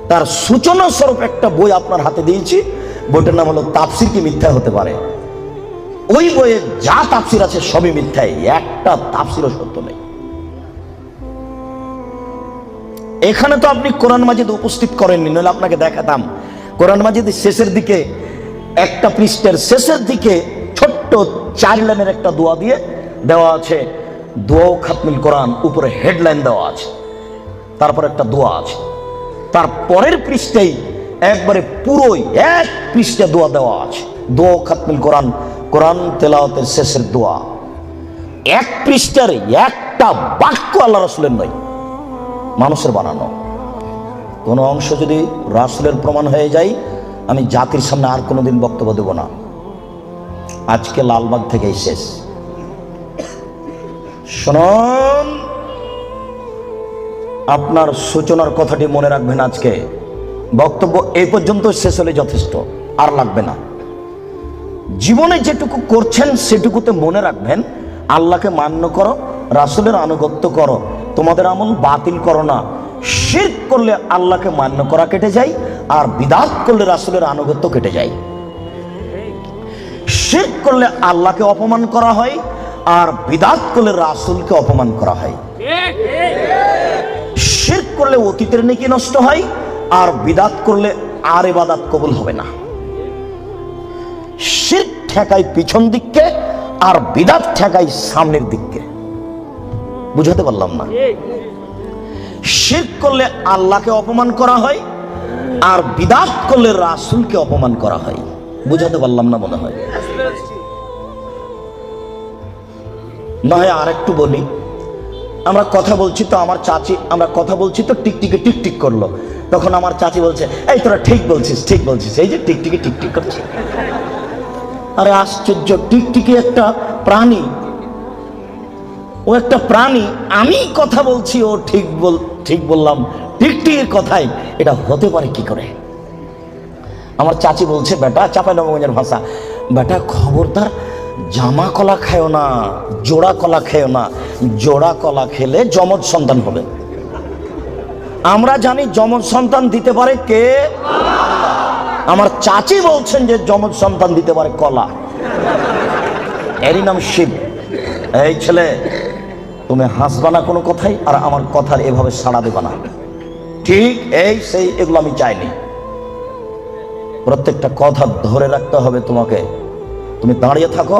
তার সূচনা স্বরূপ একটা বই আপনার হাতে দিয়েছি, বইটার নাম হলো তাফসীর কি মিথ্যা হতে পারে। ওই বইয়ে যা তাফসীর আছে সবই মিথ্যাই, একটা তাফসীরও সত্য নেই। এখানে তো আপনি কোরআন মাজিদ উপস্থিত করেননি, নইলে আপনাকে দেখাতাম। কোরআন মাজিদের শেষের দিকে, একটা পৃষ্ঠের শেষের দিকে ছোট্ট 4 লাইনের একটা দোয়া দিয়ে দেওয়া আছে, দোয়া খাতমুল কোরআন, উপরে হেডলাইন দেওয়া আছে, তারপর একটা দোয়া আছে। তার পরের পৃষ্ঠেই একবারে পুরোই 1 পৃষ্ঠা দোয়া দেওয়া আছে। দোয়া খাতমুল কোরআন, কোরআন তেলাওয়াতের শেষের দোয়া। 1 পৃষ্ঠার একটা বাক্য আল্লাহ রাসূলের নয়, মানুষের বানানো। কোনো অংশ যদি রাসূলের প্রমাণ হয়ে যায়, আমি জাতির সামনে আর কোনোদিন বক্তব্য দেব না। আজকে লালবাগ থেকেই শেষ। শুনুন, আপনার সূচনার কথাটি মনে রাখবেন। আজকে বক্তব্য এই পর্যন্ত শেষ হলে যথেষ্ট, আর লাগবে না। জীবনে যেটুকু করছেন সেটুকুতে মনে রাখবেন, আল্লাহকে মান্য করো, রাসূলের আনুগত্য করো, তোমাদের আমল বাতিল করো না। শিরক করলে আল্লাহকে মান্য করা কেটে যায়, আর বিদআত করলে রাসূলের আনুগত্য কেটে যায়। শিরক করলে আল্লাহকে অপমান করা হয়, আর বিদআত করলে রাসূলকে অপমান করা হয়। শিরক করলে অতীতের নেকি নষ্ট হয়, আর বিদআত করলে আর ইবাদত কবুল হবে না। শিরক ঠেকায় পিছন দিককে, আর বিদআত ঠেকায় সামনের দিককে। বুঝাতে পারলাম না? শিরক করলে আল্লাহকে অপমান করা হয়, আর বিদআত করলে রাসূলকে অপমান করা হয়। বুঝাতে পারলাম না মনে হয়। না হয় আর একটু বলি। আমরা কথা বলছি তো, আমার চাচি, আমরা কথা বলছি তো টিকটিকে টিকটিক করলো। তখন আমার চাচি বলছে, এই তোরা ঠিক বলছিস, ঠিক বলছিস, এই যে টিকটিকে টিকটিক করছে। আরে আশ্চর্য, টিকটিকি একটা প্রাণী, ও একটা প্রাণী। আমি কথা বলছি, ও ঠিক বললাম টিকটিকির কথাই, এটা হতে পারে কি করে? আমার চাচি বলছে, বেটা, চাঁপাইনবাবগঞ্জের ভাষা, বেটা খবরদার জামা কলা খায়ও না, জোড়া কলা খেও না। জোড়া কলা খেলে যমজ সন্তান হবে। আমরা জানি যমজ সন্তান দিতে পারে কে? আমার চাচি বলছেন যে যমজ সন্তান দিতে পারে কলা, এরই নাম শিব। এই ছেলে, তুমি হাসবা না কোনো কথাই, আর আমার কথার এভাবে সাড়া দেবা না। ঠিক এই সেই এগুলো আমি চাইনি। প্রত্যেকটা কথা ধরে রাখতে হবে তোমাকে। তুমি দাঁড়িয়ে থাকো,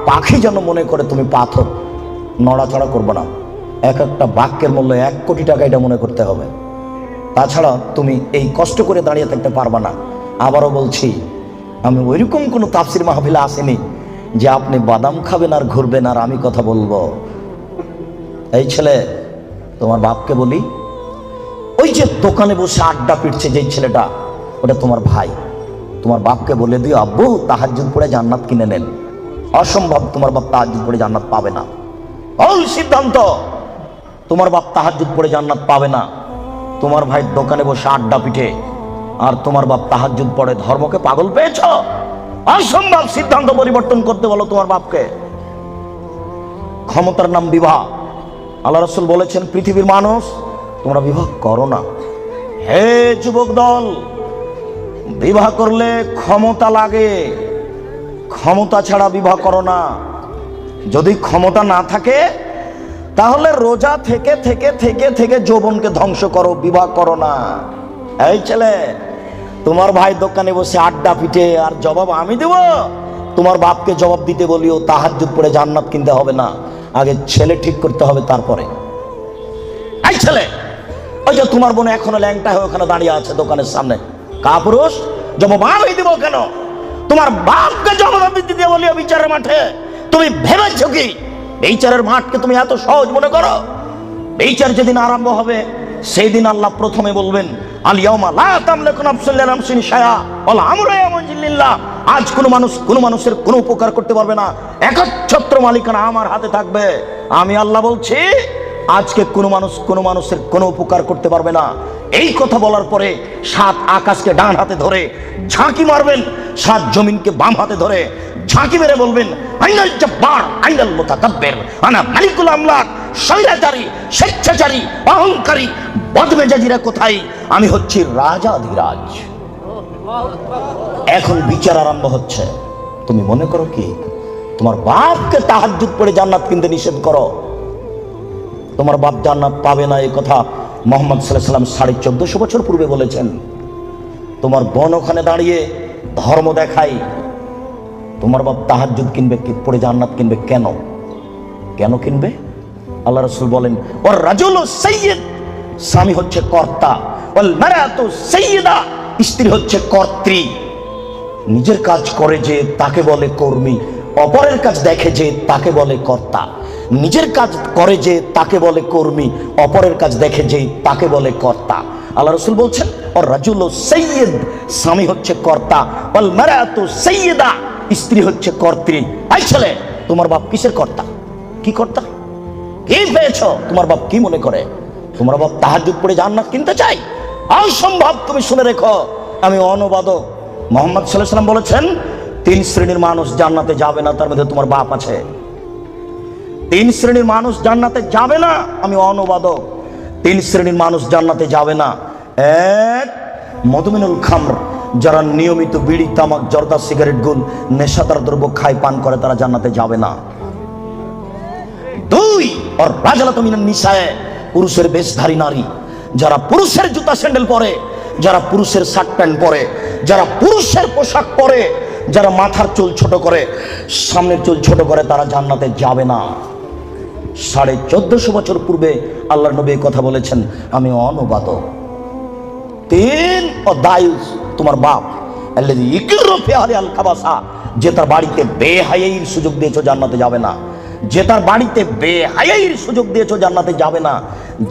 পাখি যেন মনে করে তুমি পাথর, নড়াচড়া করবে না। এক একটা বাক্যের মূল্য 1 কোটি টাকা, এটা মনে করতে হবে। তাছাড়া তুমি এই কষ্ট করে দাঁড়িয়ে থাকতে পারবা না। আবারও বলছি, আমি ওইরকম কোনো তাফসির মাহফিলে আসিনি যে আপনি বাদাম খাবেন আর ঘুরবেন আর আমি কথা বলবো। এই ছেলে, তোমার বাপকে বলি, ওই যে দোকানে বসে আড্ডা পিটছে যে ছেলেটা, ওটা তোমার ভাই। তোমার বাপকে বলে দিও, আব্বু তাহাজ্জুদ পড়ে জান্নাত কিনে নেন। অসম্ভব, তোমার বাপ তাহাজ্জুদ পড়ে জান্নাত পাবে না। ভুল সিদ্ধান্ত, তোমার বাপ তাহাজ্জুদ পড়ে জান্নাত পাবে না। তোমার ভাই দোকানে বসে আড্ডা পিটে, আর তোমার বাপ তাহাজ্জুদ পড়ে। ধর্মকে পাগল পেয়েছ? অসম্ভব। সিদ্ধান্ত পরিবর্তন করতে বলো তোমার বাপকে। ক্ষমতার নাম বিবাহ। আল্লাহ রাসূল বলেছেন, পৃথিবীর মানুষ, তোমরা বিবাহ করো না। হে যুবক দল, বিবাহ করলে ক্ষমতা লাগে, ক্ষমতা ছাড়া বিবাহ করো না। যদি ক্ষমতা না থাকে, তাহলে রোজা থেকে থেকে থেকে থেকে যৌবনকে ধ্বংস করো, বিবাহ করো না। এই ছেলে, তোমার ভাই দোকানে বসে আড্ডা পিটে, আর জবাব আমি দেব? তোমার বাপকে জবাব দিতে বলিও, তাহাজ্জুদ পড়ে জান্নাত কিনতে হবে না। আগে ছেলে ঠিক করতে হবে, তারপরে। এই ছেলে, ওই যে তোমার বোন এখনো ল্যাংটা হয়ে ওখানে দাঁড়িয়ে আছে দোকানের সামনে, কাপুরুষ, জবাব আমি দিব কেন? তোমার বাপকে জবাব দিতে বলিও বিচারের মাঠে। তুমি ভেবেছো কি বিচারের মাঠকে তুমি এত সহজ মনে করো? বিচার যেদিন আরম্ভ হবে, সেই দিন আল্লাহ প্রথমে বলবেন, আল ইয়াউমা লা তামলিকু নাফসুন লিনাফসিন শাইআ ওয়াল আমরু ইয়াউমাইযিন লিল্লাহ। আজ কোনো মানুষ কোনো মানুষের কোনো উপকার করতে পারবে না, একচ্ছত্র মালিকানা আমার হাতে থাকবে। আমি আল্লাহ বলছি, আজকে কোনো মানুষ কোনো মানুষের কোনো উপকার করতে পারবে না। এই কথা বলার পরে 7 আকাশকে ডান হাতে ধরে ঝাঁকি মারবেন, 7 জমিনকে বাম হাতে ধরে ঝাঁকি মেরে বলবেন, আইনাল জব্বার আইনাল মুতাকাব্বির আনা মালিকুল আমলাক। স্বৈরাচারী, স্বেচ্ছাচারী, অহংকারী, বদমেজাজিরা কোথায়? আমি হচ্ছি রাজাধিরাজ। এখন বিচার আরম্ভ হচ্ছে। তুমি মনে করো কি তোমার বাপকে তাহাজ্জুদ পড়ে জান্নাত কিনতে নিষেধ করো? তোমার বাপ জান্নাত পাবে না, এই কথা মুহাম্মদ সাল্লাল্লাহু আলাইহি ওয়াসাল্লাম 1450 বছর পূর্বে বলেছেন। তোমার বোন ওখানে দাঁড়িয়ে ধর্ম দেখায়, তোমার বাপ তাহাজ্জুদ কিনবে পড়ে জান্নাত কিনবে কেন? কেন কিনবে? আল্লাহ রাসূল বলেন, ওর রাজুলু সাইয়্যিদ, স্বামী হচ্ছে কর্তা, ওয়াল মারাতু সাইয়্যিদা, স্ত্রী হচ্ছে কর্ত্রী। নিজের কাজ করে যে তাকে বলে কর্মী, অপরের কাজ দেখে যে তাকে বলে কর্তা। নিজের কাজ করে যে তাকে বলে কর্মী, অপরের কাজ দেখে যে তাকে বলে কর্তা। আল্লাহ রাসূল বলছেন আর রাজুলু সাইয়্যিদ, স্বামী হচ্ছে কর্তা, ওয়াল মারাতু সাইয়্যিদা, স্ত্রী হচ্ছে কর্ত্রী। এই ছেলে, তোমার বাপ কিসের কর্তা? কি কর্তা? কি পেয়েছো? তোমার বাপ কি মনে করে? তোমার বাপ তাহাজ্জুদ পড়ে জান্নাত কিনতে চাই? অসম্ভব। তুমি শুনে রেখো, আমি অনুবাদক। মুহাম্মদ সাল্লাল্লাহু আলাইহি ওয়াসাল্লাম বলেছেন 3 শ্রেণীর মানুষ জান্নাতে যাবে না, তার মধ্যে তোমার বাপ আছে। 3 শ্রেণীর মানুষ জান্নাতে যাবে না, আমি অনুবাদক। 3 শ্রেণীর মানুষ জান্নাতে যাবে না। এক, মদমিনুল খামর, যারা নিয়মিত বিড়ি, তামাক, জর্দা, সিগারেট, গুল, নেশাদার দ্রব্য খায়, পান করে, তারা জান্নাতে যাবে না। 2, আর রাজালাতু মিনান নিসায়ে, পুরুষের বেশধারী নারী, যারা পুরুষের জুতা স্যান্ডেল পরে, যারা পুরুষের শার্ট প্যান্ট পরে, যারা পুরুষের পোশাক পরে, যারা মাথার চুল ছোট করে, সামনের চুল ছোট করে, তারা জান্নাতে যাবে না। 1450 বছর পূর্বে আল্লাহর নবী কথা বলেছেন, আমি অনুবাদক। 3, ও দায়ুস, তোমার বাপ, আল্লাযী ইকরু ফি আহলি আল খাবাসা, যে তার বাড়িতে বেহায়াইর সুযোগ দিয়েছো, জান্নাতে যাবে না। যে তার বাড়িতে বেহায়াইর সুযোগ দিয়েছো, জান্নাতে যাবে না।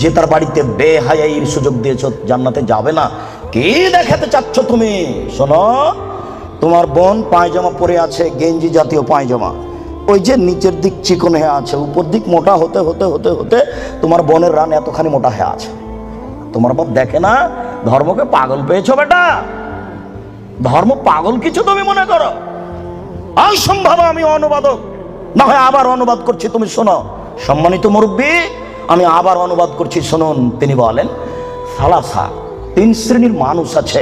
যে তার বাড়িতে বেহায়াইর সুযোগ দিয়েছো, জান্নাতে যাবে না। কি দেখাতে চাচ্ছ তুমি? শোনো, তোমার বোন পায়জামা পরে আছে, গেঞ্জি জাতীয় পায়জামা, ওই যে নিচের দিক চিকন হয়ে আছে, উপর দিক মোটা হতে হতে হতে হতে তোমার বোনের রান এতখানি মোটা হয়ে আছে। তোমার বাপ দেখে না? ধর্মকে পাগল পেয়েছো বেটা? ধর্ম পাগল কিছু তুমি মনে করো? অসম্ভব। আমি অনুবাদক, না হয় আবার অনুবাদ করছি, তুমি শোনো। সম্মানিত মুরব্বী, আমি আবার অনুবাদ করছি, শুনুন। তিনি বলেন, সালাসা, 3 শ্রেণীর মানুষ আছে,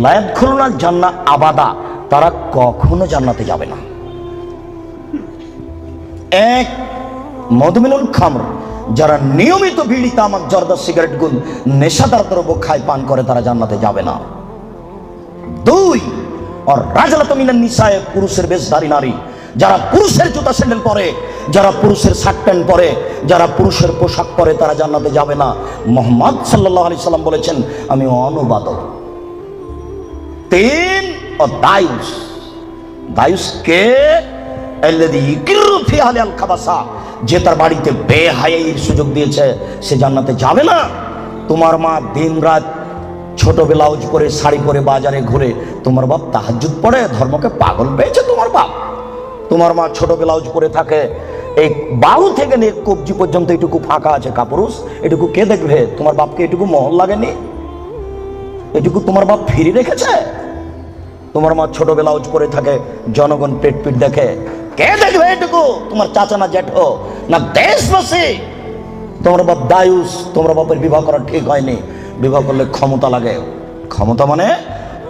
লা ইয়াদখুলুনাল জান্নাহ আবাদা, তারা কখনো জান্নাতে যাবে না। 1, মদমিনুল খামর, যারা নিয়মিত বিড়ি, তামাক, জর্দা, সিগারেট, গুল, নেশাদার দ্রব্য খায়, পান করে, তারা জান্নাতে যাবে না। 2, আর রাজালাতু মিনান নিসায়ে, পুরুষের বেশধারী নারী, যারা পুরুষের জুতা স্যান্ডেল পরে, যারা পুরুষের শার্ট প্যান্ট পরে, যারা পুরুষের পোশাক পরে, তারা জান্নাতে যাবে না। মুহাম্মদ সাল্লাল্লাহু আলাইহি সাল্লাম বলেছেন, আমি অনুবাদক। 3, ও দায়ুস, দায়ুস কে? আল্লাযী ইকরু ফি আহলি আল খাবাসা, যে তার বাড়িতে বেহায়াইর সুযোগ দিয়েছে, সে জান্নাতে যাবে না। তোমার মা দিনরাত ছোট ব্লাউজ পরে, শাড়ি পরে বাজারে ঘুরে, তোমার বাপ তাহাজ্জুদ পড়ে, ধর্মকে পাগল পেয়েছে তোমার বাপ। তোমার মা ছোট ব্লাউজ পরে থাকে, এই বাহু থেকে নিয়ে কবজি পর্যন্ত এটুকু ফাঁকা আছে কাপুরুষ, এটুকু কে দেখবে? তোমার বাপকে এটুকু মহল লাগেনি? এটুকু তোমার বাপ ফিরে রেখেছে? তোমার মা ছোট ব্লাউজ পরে থাকে, জনগণ পেট পিট দেখে, কে দেখবে এটুকু? তোমার চাচা না জ্যাঠো না দেশবাসী? তোমার বাপ দায়ুস, তোমার বাপের বিবাহ করা ঠিক হয়নি। বিবাহ করলে ক্ষমতা লাগে। ক্ষমতা মানে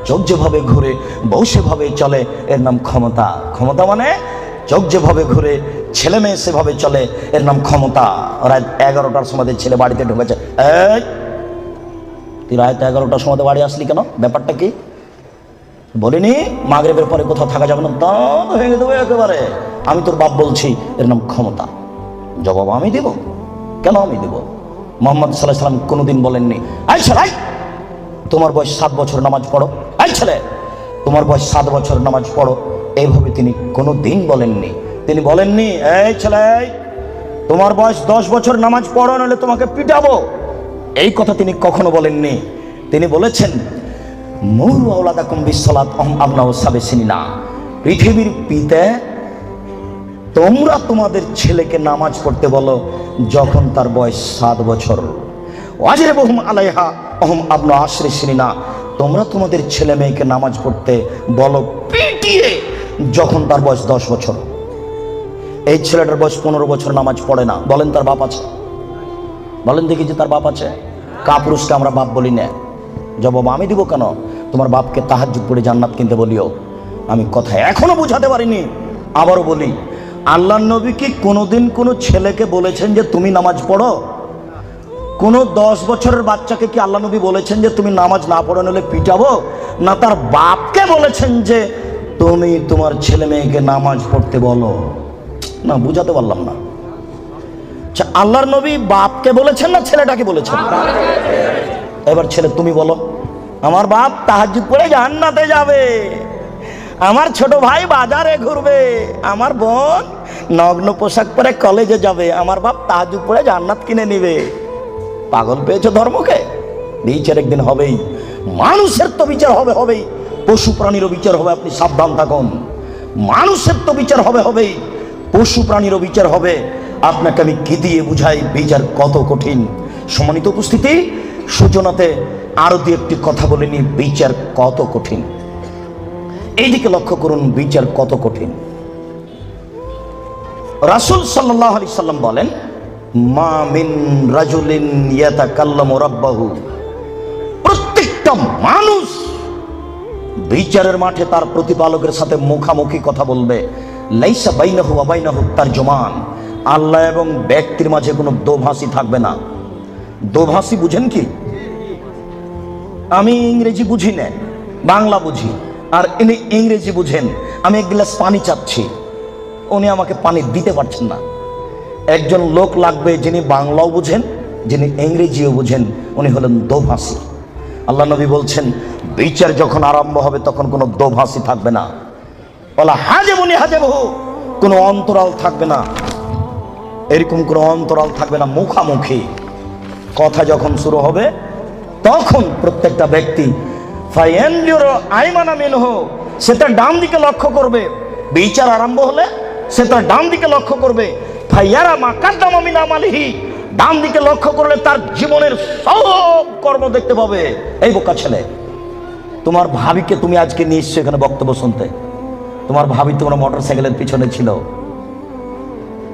চোখ যেভাবে ঘুরে, বউ সেভাবে চলে, এর নাম ক্ষমতা। ক্ষমতা মানে চোখ যেভাবে ঘুরে, ছেলে মেয়ে সেভাবে চলে, এর নাম ক্ষমতা। রাত 11টার সময় ছেলে বাড়িতে ঢুকেছে, এই তুই রাত 11টার সময় বাড়ি আসলি কেন? ব্যাপারটা কি? বলিনি মাগরিবের পরে কোথাও থাকা যাবে না? তা ভেঙে দেবো একেবারে। আমি তোর বাপ বলছি, এর নাম ক্ষমতা। জবাব আমি দেব? কেন আমি দেব? মুহাম্মদ সাল্লাল্লাহু আলাইহি সাল্লাম কোনোদিন বলেননি, এই ছেলে তোমার বয়স 7 বছর নামাজ পড়ো, এই ছেলে তোমার বয়স 7 বছর নামাজ পড়ো, এইভাবে তিনি কোনোদিন বলেননি। তিনি বলেননি, এই ছেলে তোমার বয়স 10 বছর নামাজ পড়ো, নাহলে তোমাকে পিটাবো। এই কথা তিনি কখনো বলেননি। তিনি বলেছেন, মুরু আওলাদাকুম বিসসালাত ওয়াহুম আবনাউ সাব'i সিনিনা, পৃথিবীর পিতা তোমরা তোমাদের ছেলেকে নামাজ পড়তে বলো যখন তার বয়স 7 বছর। ওয়াজরিবুহুম আলাইহা ওয়াহুম আবনাউ 10 সিনিনা, তোমরা তোমাদের ছেলে মেয়েকে নামাজ পড়তে বলো পিটিয়ে যখন তার বয়স 10 বছর। এই ছেলেটার বয়স 15 বছর নামাজ পড়ে না, বলেন তার বাপ আছে? বলেন দেখি যে তার বাপ আছে? কাপুরুষকে আমরা বাপ বলি না। জবাব আমি দিব কেন? তোমার বাপকে তাহাজ্জুদ পড়ে জান্নাত কিনতে বলিও। আমি কথা এখনো বুঝাতে পারিনি, আবারও বলি, আল্লাহর নবী কি কোনোদিন কোনো ছেলেকে বলেছেন যে তুমি নামাজ পড়ো? কোনো 10 বছরের বাচ্চাকে কি আল্লাহ নবী বলেছেন যে তুমি নামাজ না পড়ো নাহলে পিটাবো? না তার বাপকে বলেছেন যে তুমি তোমার ছেলে মেয়েকে নামাজ পড়তে বলো? না, বুঝাতে পারলাম না। আল্লাহর নবী বাপকে বলেছেন না ছেলেটাকে বলেছেন? এবার ছেলে তুমি বলো, আমার বাপ তাহাজ্জুদ পড়ে জান্নাতে যাবে, আমার ছোট ভাই বাজারে ঘুরবে, আমার বোন নগ্ন পোশাক পরে কলেজে যাবে, আমার বাপ তাহাজ্জুদ পড়ে জান্নাত কিনে নিবে। পাগল পেয়েছো ধর্মকে? বিচার একদিন হবেই। মানুষের তো বিচার হবেই, পশু প্রাণীরও বিচার হবে, আপনি সাবধান থাকুন। মানুষের তো বিচার হবেই, পশু প্রাণীরও বিচার হবে। আপনাকে আমি কি দিয়ে বুঝাই বিচার কত কঠিন। সম্মানিত উপস্থিতি, সূচনাতে আরো দু একটি কথা বলে নি, বিচার কত কঠিন। এইদিকে লক্ষ্য করুন, বিচার কত কঠিন। রাসূল সাল্লাল্লাহু আলাইহি সাল্লাম বলেন, মা মিন রাজুলিন ইয়াতাকাল্লামু রাব্বাহু, প্রত্যেকটা মানুষ বিচারের মাঠে তার প্রতিপালকের সাথে মুখামুখি কথা বলবে। লাইসা বাইনাহু ওয়া বাইনাহু তারজুমান, আল্লাহ এবং ব্যক্তির মাঝে কোনো দোভাষী থাকবে না। দোভাষী বুঝেন কি? আমি ইংরেজি বুঝি না, বাংলা বুঝি, আর ইনি ইংরেজি বুঝেন। আমি এক গ্লাস পানি চাচ্ছি, উনি আমাকে পানি দিতে পারছেন না। একজন লোক লাগবে যিনি বাংলাও বুঝেন, যিনি ইংরেজিও বুঝেন, উনি হলেন দোভাষী। আল্লাহ নবী বলছেন, বিচার যখন আরম্ভ হবে তখন কোনো দোভাষী থাকবে না। বলা হাজেবুনি হাজেবহু, কোনো অন্তরাল থাকবে না, এরকম কোনো অন্তরাল থাকবে না। মুখামুখি কথা যখন শুরু হবে তখন প্রত্যেকটা ব্যক্তি ফায়ানজুরু আইমানা মিনহু, সে তার ডান দিকে লক্ষ্য করবে। বিচার আরম্ভ হলে সে তার ডান দিকে লক্ষ্য করবে। ফায়ারা মা কাদ্দামা মিন আমালিহি, ডান দিকে লক্ষ্য করলে তার জীবনের সব কর্ম দেখতে পাবে। এই বোকা ছেলে, তোমার ভাবিকে তুমি আজকে নিয়ে এসছো এখানে বক্তব্য শুনতে। তোমার ভাবি তোমার মোটরসাইকেলের পিছনে ছিল,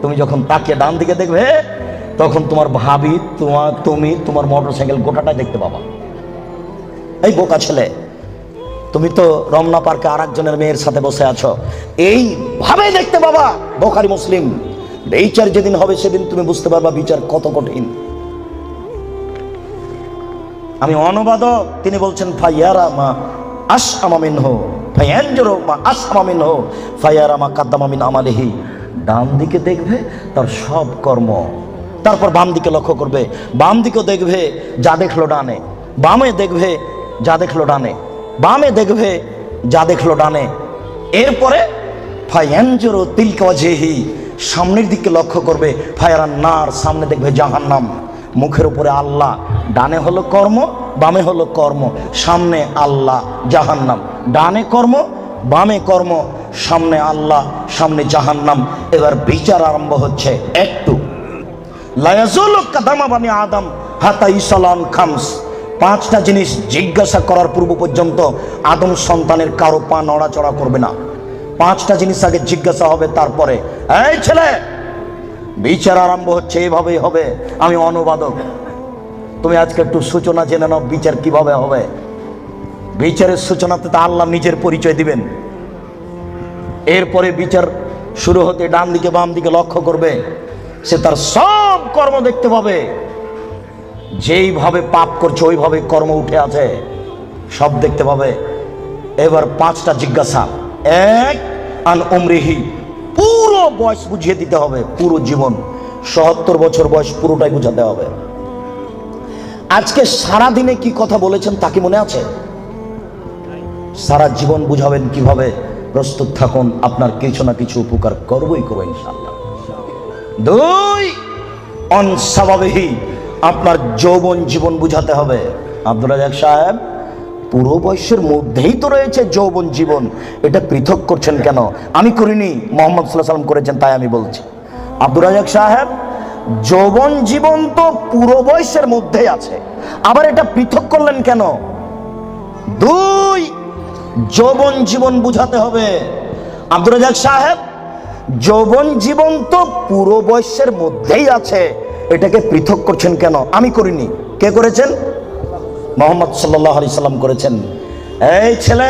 তুমি যখন তাকিয়ে ডান দিকে দেখবে তখন তোমার ভাবি তুমি তোমার মোটরসাইকেল গোটাটাই দেখতে পাবা। এই বোকা ছেলে, তুমি তো রমনা পার্কে আর একজনের মেয়ের সাথে বসে আছো, এইভাবে দেখতে পাবা। বুখারী মুসলিম। বিচার যেদিন হবে সেদিন তুমি বুঝতে পারবা বিচার কত কঠিন। আমি অনুবাদক, তিনি বলছেন ফায়ারা মা আসআমা মিনহু ফায়ানজুরু মা আসআমা মিনহু ফায়ারা মা কাদ্দামা মিন আমালিহি, ডান দিকে দেখবে তার সব কর্ম, তারপর বাম দিকে লক্ষ্য করবে, বাম দিকেও দেখবে যা দেখলো ডানে, বামে দেখবে যা দেখলো ডানে, বামে দেখবে যা দেখলো ডানে। এরপরে ফায়ানজুরু তিলকা ওয়াজহি, সামনের দিকে লক্ষ্য করবে, ফায়ারান নার, সামনে দেখবে জাহান্নাম। মুখের উপরে আল্লাহ, ডানে হলো কর্ম, বামে হলো কর্ম, সামনে আল্লাহ জাহান্নাম, ডানে কর্ম বামে কর্ম, সামনে আল্লাহ সামনে জাহান্নাম। এবার বিচার আরম্ভ হচ্ছে। একটু লা ইয়াজুলু কাদামা বানি আদম হাতা ইসালান খামস, পাঁচটা জিনিস জিজ্ঞাসা করার পূর্ব পর্যন্ত আদম সন্তানের কারো পা নড়াচড়া করবে না। পাঁচটা জিনিস আগে জিজ্ঞাসা হবে, তারপরে এই ছেলে বিচার আরম্ভ হচ্ছে। এইভাবেই হবে। আমি অনুবাদক, তুমি আজকে একটু সূচনা জেনে নাও বিচার কিভাবে হবে। বিচারের সূচনাতে তো আল্লাহ নিজের পরিচয় দিবেন। এরপরে বিচার শুরু হতে ডান দিকে বাম দিকে লক্ষ্য করবে, সে তার সব কর্ম দেখতে পাবে। যেইভাবে পাপ করছে ওইভাবে কর্ম উঠে আছে, সব দেখতে পাবে। এবার পাঁচটা জিজ্ঞাসা। এক, আন উমরিহি, পুরো বয়স বুঝিয়ে দিতে হবে, পুরো জীবন, ৭৭ বছর বয়স পুরোটাই বুঝাতে হবে। আজকে সারা দিনে কি কথা বলেছেন তা কি মনে আছে? সারা জীবন বুঝাবেন কিভাবে? প্রস্তুত থাকুন, আপনার কিছু না কিছু উপকার করবই করবো ইনশাআল্লাহ। দুই, অনসাবাবিহি, আপনার যৌবন জীবন বুঝাতে হবে। আব্দুর রাজ্জাক সাহেব, পুরো বয়সের মধ্যেই তো রয়েছে যৌবন জীবন, এটা পৃথক করছেন কেন? আমি করিনি, মুহাম্মদ সাল্লাল্লাহু আলাইহি ওয়াসাল্লাম করেছেন, তাই আমি বলছি। আব্দুর রাজ্জাক সাহেব, যৌবন জীবন তো পুরো বয়সের মধ্যেই আছে, আবার এটা পৃথক করলেন কেন? দুই, যৌবন জীবন বুঝাতে হবে। আব্দুর রাজ্জাক সাহেব, যৌবন জীবন তো পুরো বয়সের মধ্যেই আছে, এটাকে পৃথক করছেন কেন? আমি করিনি, কে করেছেন? মুহাম্মদ সাল্লাল্লাহু আলাইহি সাল্লাম করেছেন। এই ছেলে,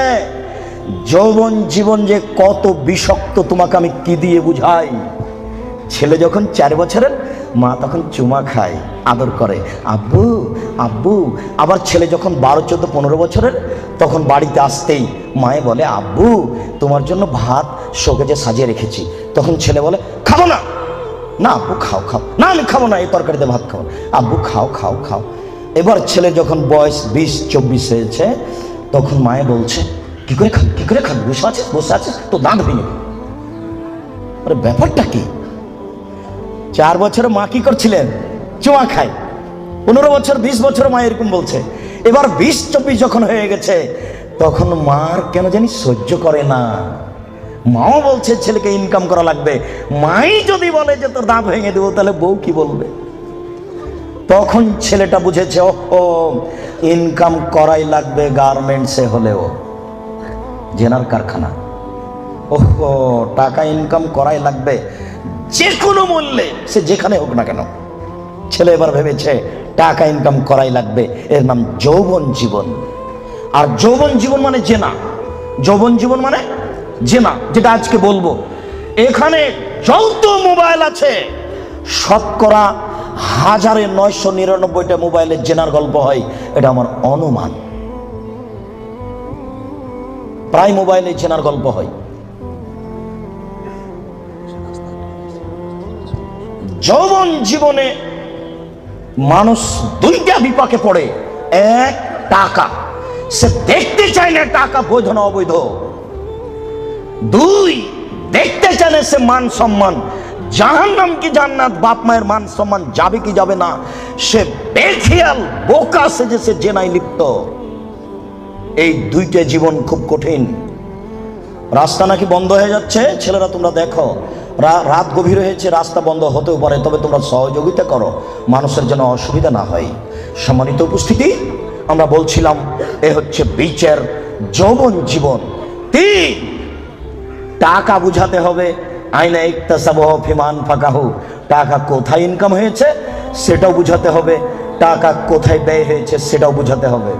যৌবন জীবন যে কত বিষাক্ত তোমাকে আমি কি দিয়ে বুঝাই। ছেলে যখন 4 বছরের, মা তখন চুমা খায়, আদর করে, আব্বু আব্বু। আবার ছেলে যখন 12, 14, 15 বছরের, তখন বাড়িতে আসতেই মায়ে বলে, আব্বু তোমার জন্য ভাত শোকেজে সাজিয়ে রেখেছি। তখন ছেলে বলে, খাবো না। না আব্বু খাও খাও। না আমি খাবো না, এই তরকারিতে ভাত খাবো। আব্বু খাও খাও খাও। এবার ছেলে যখন বয়স 20-24 হয়েছে, তখন মায়ে বলছে, কি করে খান, বসে আছিস তো দাঁত ভেঙে। আরে ব্যাপারটা কি? 4 বছরে মা কি করছিলেন? চুমা খায়। 15 বছর 20 বছর মা এরকম বলছে। এবার 20-24 যখন হয়ে গেছে, তখন মার কেন জানি সহ্য করে না। মাও বলছে ছেলেকে ইনকাম করা লাগবে। মাই যদি বলে যে তোর দাঁত ভেঙে দেবো, তাহলে বউ কি বলবে? তখন ছেলেটা বুঝেছে, ও ইনকাম করাই লাগবে, গার্মেন্টসে হলেও, জেনার কারখানা, ওহো টাকা ইনকাম করাই লাগবে যে কোনো মূল্যে, সে যেখানে হোক না কেন। ছেলে এবার ভেবেছে টাকা ইনকাম করাই লাগবে। এর নাম যৌবন জীবন। আর যৌবন জীবন মানে জেনা। যৌবন জীবন মানে জেনা, যেটা আজকে বলবো। এখানে যত মোবাইল আছে, শতকরা 1999টা মোবাইলের জেনার গল্প হয়, এটা আমার অনুমান। প্রায় মোবাইলে জেনার গল্প হয়। যৌবন জীবনে মানুষ দুইটা বিপাকে পড়ে। এক, টাকা, সে দেখতে চায় না টাকা বৈধ না অবৈধ। 2, দেখতে চায় না সে মান সম্মান, জাহান্নাম কি জান্নাত, বাপ মায়ের মান সম্মান যাবে কি যাবে না, সে বেখেয়াল বোকা সেজে সে জেনায় লিপ্ত। এই দুইটা জীবন খুব কঠিন। রাস্তা নাকি বন্ধ হয়ে যাচ্ছে, ছেলেরা তোমরা দেখো, রাত গভীর হয়েছে, রাস্তা বন্ধ হতেও পারে, তবে তোমরা সহযোগিতা করো মানুষের যেন অসুবিধা না হয়। সম্মানিত উপস্থিতি, আমরা বলছিলাম এ হচ্ছে বিচার যৌবন জীবন। 3, টাকা বুঝাতে হবে। আইনা ইকতাসাবাহু ফিমান ফাকাহু, টাকা কোথায় ইনকাম হয়েছে সেটাও বুঝাতে হবে, টাকা কোথায় ব্যয় হয়েছে সেটাও বুঝাতে হবে।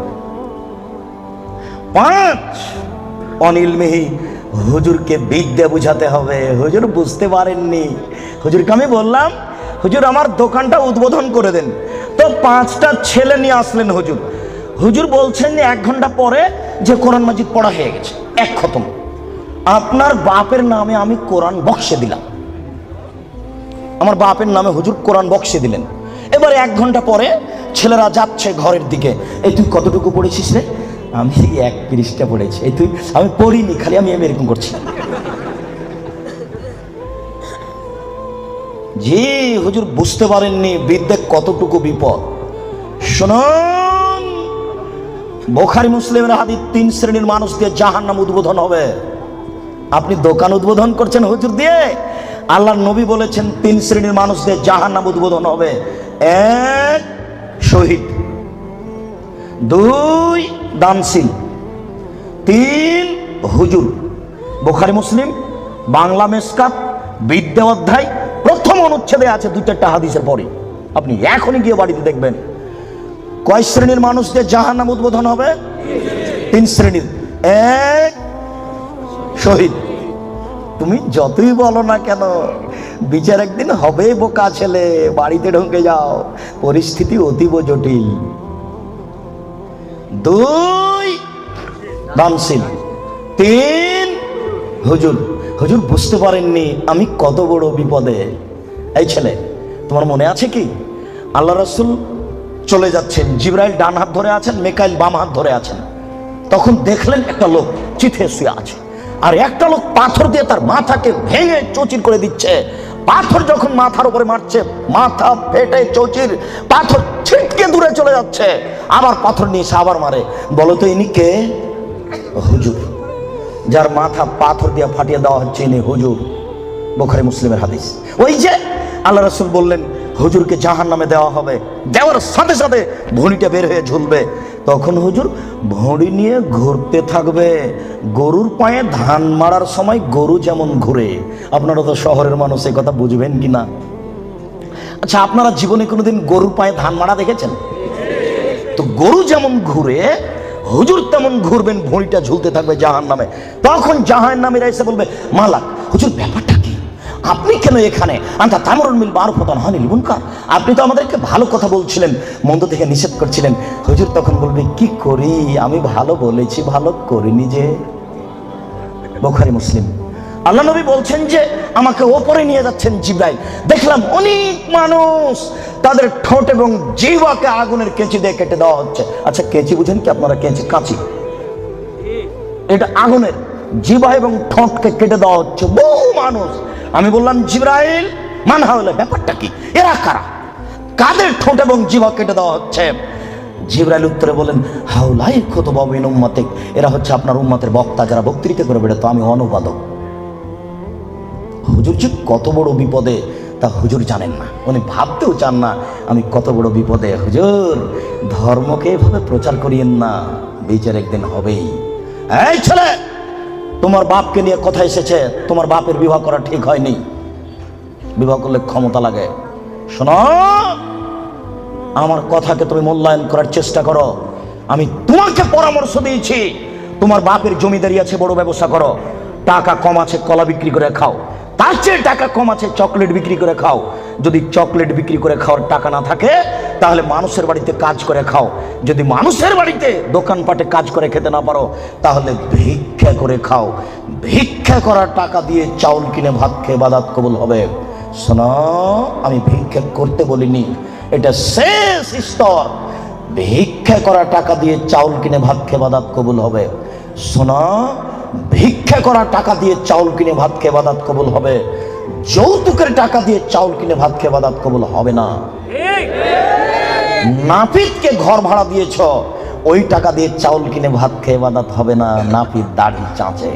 5, অনিলমিহি, হুজুরকে বিদ্যা বুঝাতে হবে। হুজুর বুঝতে পারেননি, হুজুরকে আমি বললাম হুজুর আমার দোকানটা উদ্বোধন করে দেন, তো 5টা ছেলে নিয়ে আসলেন হুজুর। হুজুর বলছেন যে 1 ঘন্টা পরে যে কোরআন মাজিদ পড়া হয়ে গেছে, 1 খতম। আপনার বাপের নামে আমি কোরআন বক্সে দিলাম, আমার বাপের নামে হুজুর কোরআন বক্সে দিলেন। এবার 1 ঘন্টা পরে ছেলেরা যাচ্ছে ঘরের দিকে, এই তুই কতটুকু পড়েছিস রে? আমি 1 পৃষ্ঠা পড়েছি। এই তুই? আমি পড়িনি, খালি আমি এরকম করছি। জি হুজুর বুঝতে পারেননি বিদ্যে কতটুকু বিপদ। শুনুন, বুখারী মুসলিমের হাদিস, 3 শ্রেণীর মানুষ দিয়ে জাহান্নাম উদ্বোধন হবে। আপনি দোকান উদ্বোধন করছেন হুজুর দিয়ে? আল্লাহর নবী বলেছেন 3 শ্রেণীর মানুষ দিয়ে জাহান্নাম উদ্বোধন হবে। 1, শহীদ। 2, দানশীল। 3, হুজুর। বুখারী মুসলিম বাংলা মেসকাত বিদ্যা অধ্যায় প্রথম অনুচ্ছেদে আছে 2-4টা হাদিসের পরে। আপনি এখনই গিয়ে বাড়িতে দেখবেন। কয় শ্রেণীর মানুষ দিয়ে জাহান্নাম উদ্বোধন হবে? 3 শ্রেণীর। 1, শহীদ। তুমি যতই বলো না কেন, বিচার একদিন হবে বোকা ছেলে, বাড়িতে ঢুকে যাও, পরিস্থিতি অতীব জটিল। 2, দানশীল। 3, হুজুর। হুজুর বুঝতে পারেননি আমি কত বড় বিপদে। এই ছেলে, তোমার মনে আছে কি আল্লাহ রাসূল চলে যাচ্ছেন, জিবরাইল ডান হাত ধরে আছেন, মিকাইল বাম হাত ধরে আছেন। তখন দেখলেন একটা লোক চিথে শুয়ে আছে, আর একটা লোক পাথর দিয়ে তার মাথাকে ভেঙে চৌচির করে দিচ্ছে। পাথর যখন মাথার উপরে মারছে, মাথা ফেটে চৌচির, পাথর ছিটকে দূরে চলে যাচ্ছে। আবার পাথর নিয়ে এসে আবার মারে। বলো তো ইনি কে? হুজুর। যার মাথা পাথর দিয়ে ফাটিয়ে দেওয়া হচ্ছে ইনি হুজুর। বুখারী মুসলিমের হাদিস। ওই যে আল্লাহ রাসূল বললেন হুজুরকে জাহান্নামে দেওয়া হবে, দেওয়ার সাথে সাথে ভুঁড়িটা বের হয়ে ঝুলবে। তখন হুজুর ভুঁড়ি নিয়ে ঘুরতে থাকবে। গরুর পায়ে ধান মারার সময় গরু যেমন ঘুরে। আপনারা তো শহরের মানুষ, এই কথা বুঝবেন কিনা? আচ্ছা, আপনারা জীবনে কোনোদিন গরুর পায়ে ধান মারা দেখেছেন? তো গরু যেমন ঘুরে, হুজুর তেমন ঘুরবেন, ভুঁড়িটা ঝুলতে থাকবে জাহান্নামে। তখন জাহান্নামীরা এসে বলবে, মালাক হুজুর ব্যাপারটা কি? আপনি কেন এখানে? আনতা তামরুল বিল মারুফ ওয়া তানহা আনিল মুনকার। আপনি তো আমাদেরকে ভালো কথা বলছিলেন, মন্দ থেকে নিষেধ করছিলেন। হুজুর তখন বলবে, কি করি, আমি ভালো বলেছি, ভালো করিনি যে। বুখারী মুসলিম। আল্লাহ নবী বলছেন যে আমাকে ওপরে নিয়ে যাচ্ছেন জিব্রাইল, দেখলাম অনেক মানুষ তাদের ঠোঁট এবং জিহ্বাকে আগুনের কেঁচি দিয়ে কেটে দেওয়া হচ্ছে। আচ্ছা কেঁচি বুঝেন কি আপনারা? কাঁচি, এটা আগুনের জিহ্বা এবং ঠোঁটকে কেটে দেওয়া হচ্ছে বহু মানুষ। আমি বললাম জিব্রাইল মান হাওলা, ব্যাপারটা কি, এরা কারা, কাদের ঠোঁট এবং জিহ্বা কেটে দেওয়া হচ্ছে? জিব্রাইল উত্তরে বলেন হাওলাই খুতবা মিন উম্মতিক, এরা হচ্ছে আপনার উম্মতের বক্তা, যারা বক্তৃতা করে বেড়াতো, আমি অনুবাদক। হুজুর যে কত বড় বিপদে তা হুজুর জানেন না, উনি ভাবতেও চান না আমি কত বড় বিপদে। হুজুর ধর্মকে এভাবে প্রচার করিয়েন না, বিচার একদিন হবেই। এই ছেলে, তোমার বাপকে নিয়ে কথা এসেছে, তোমার বাপের বিবাহ করা ঠিক হয়নি, বিবাহ করলে ক্ষমতা লাগে। শোনো, আমার কথাকে তুমি মূল্যায়ন করার চেষ্টা করো। আমি তোমাকে পরামর্শ দিয়েছি, তোমার বাপের জমিদারি আছে, বড় ব্যবসা করো, টাকা কম আছে কলা বিক্রি করে খাও, তার চেয়ে টাকা কম আছে চকলেট বিক্রি করে খাও। যদি চকলেট বিক্রি করে খাওয়ার টাকা না থাকে তাহলে মানুষের বাড়িতে কাজ করে খাও। যদি মানুষের বাড়িতে দোকানপাটে কাজ করে খেতে না পারো তাহলে ভিক্ষা করে খাও। ভিক্ষা করার টাকা দিয়ে চাউল কিনে ভাত খেয়ে ইবাদত কবুল হবে। শোনো, আমি ভিক্ষা করতে বলিনি, এটা শেষ স্তর। ভিক্ষা করার টাকা দিয়ে চাউল কিনে ভাত খেয়ে ইবাদত কবুল হবে। শোনো, ভিক্ষা করার টাকা দিয়ে চাউল কিনে ভাত খেয়ে ইবাদত কবুল হবে, যৌতুকের টাকা দিয়ে চাউল কিনে ভাত খেয়ে ইবাদত কবুল হবে না। নাপিতকে ঘর ভাড়া দিয়েছ, ওই টাকা দিয়ে চাউল কিনে ভাত খেয়ে ইবাদত হবে না, নাপিত দাড়ি চাঁচে।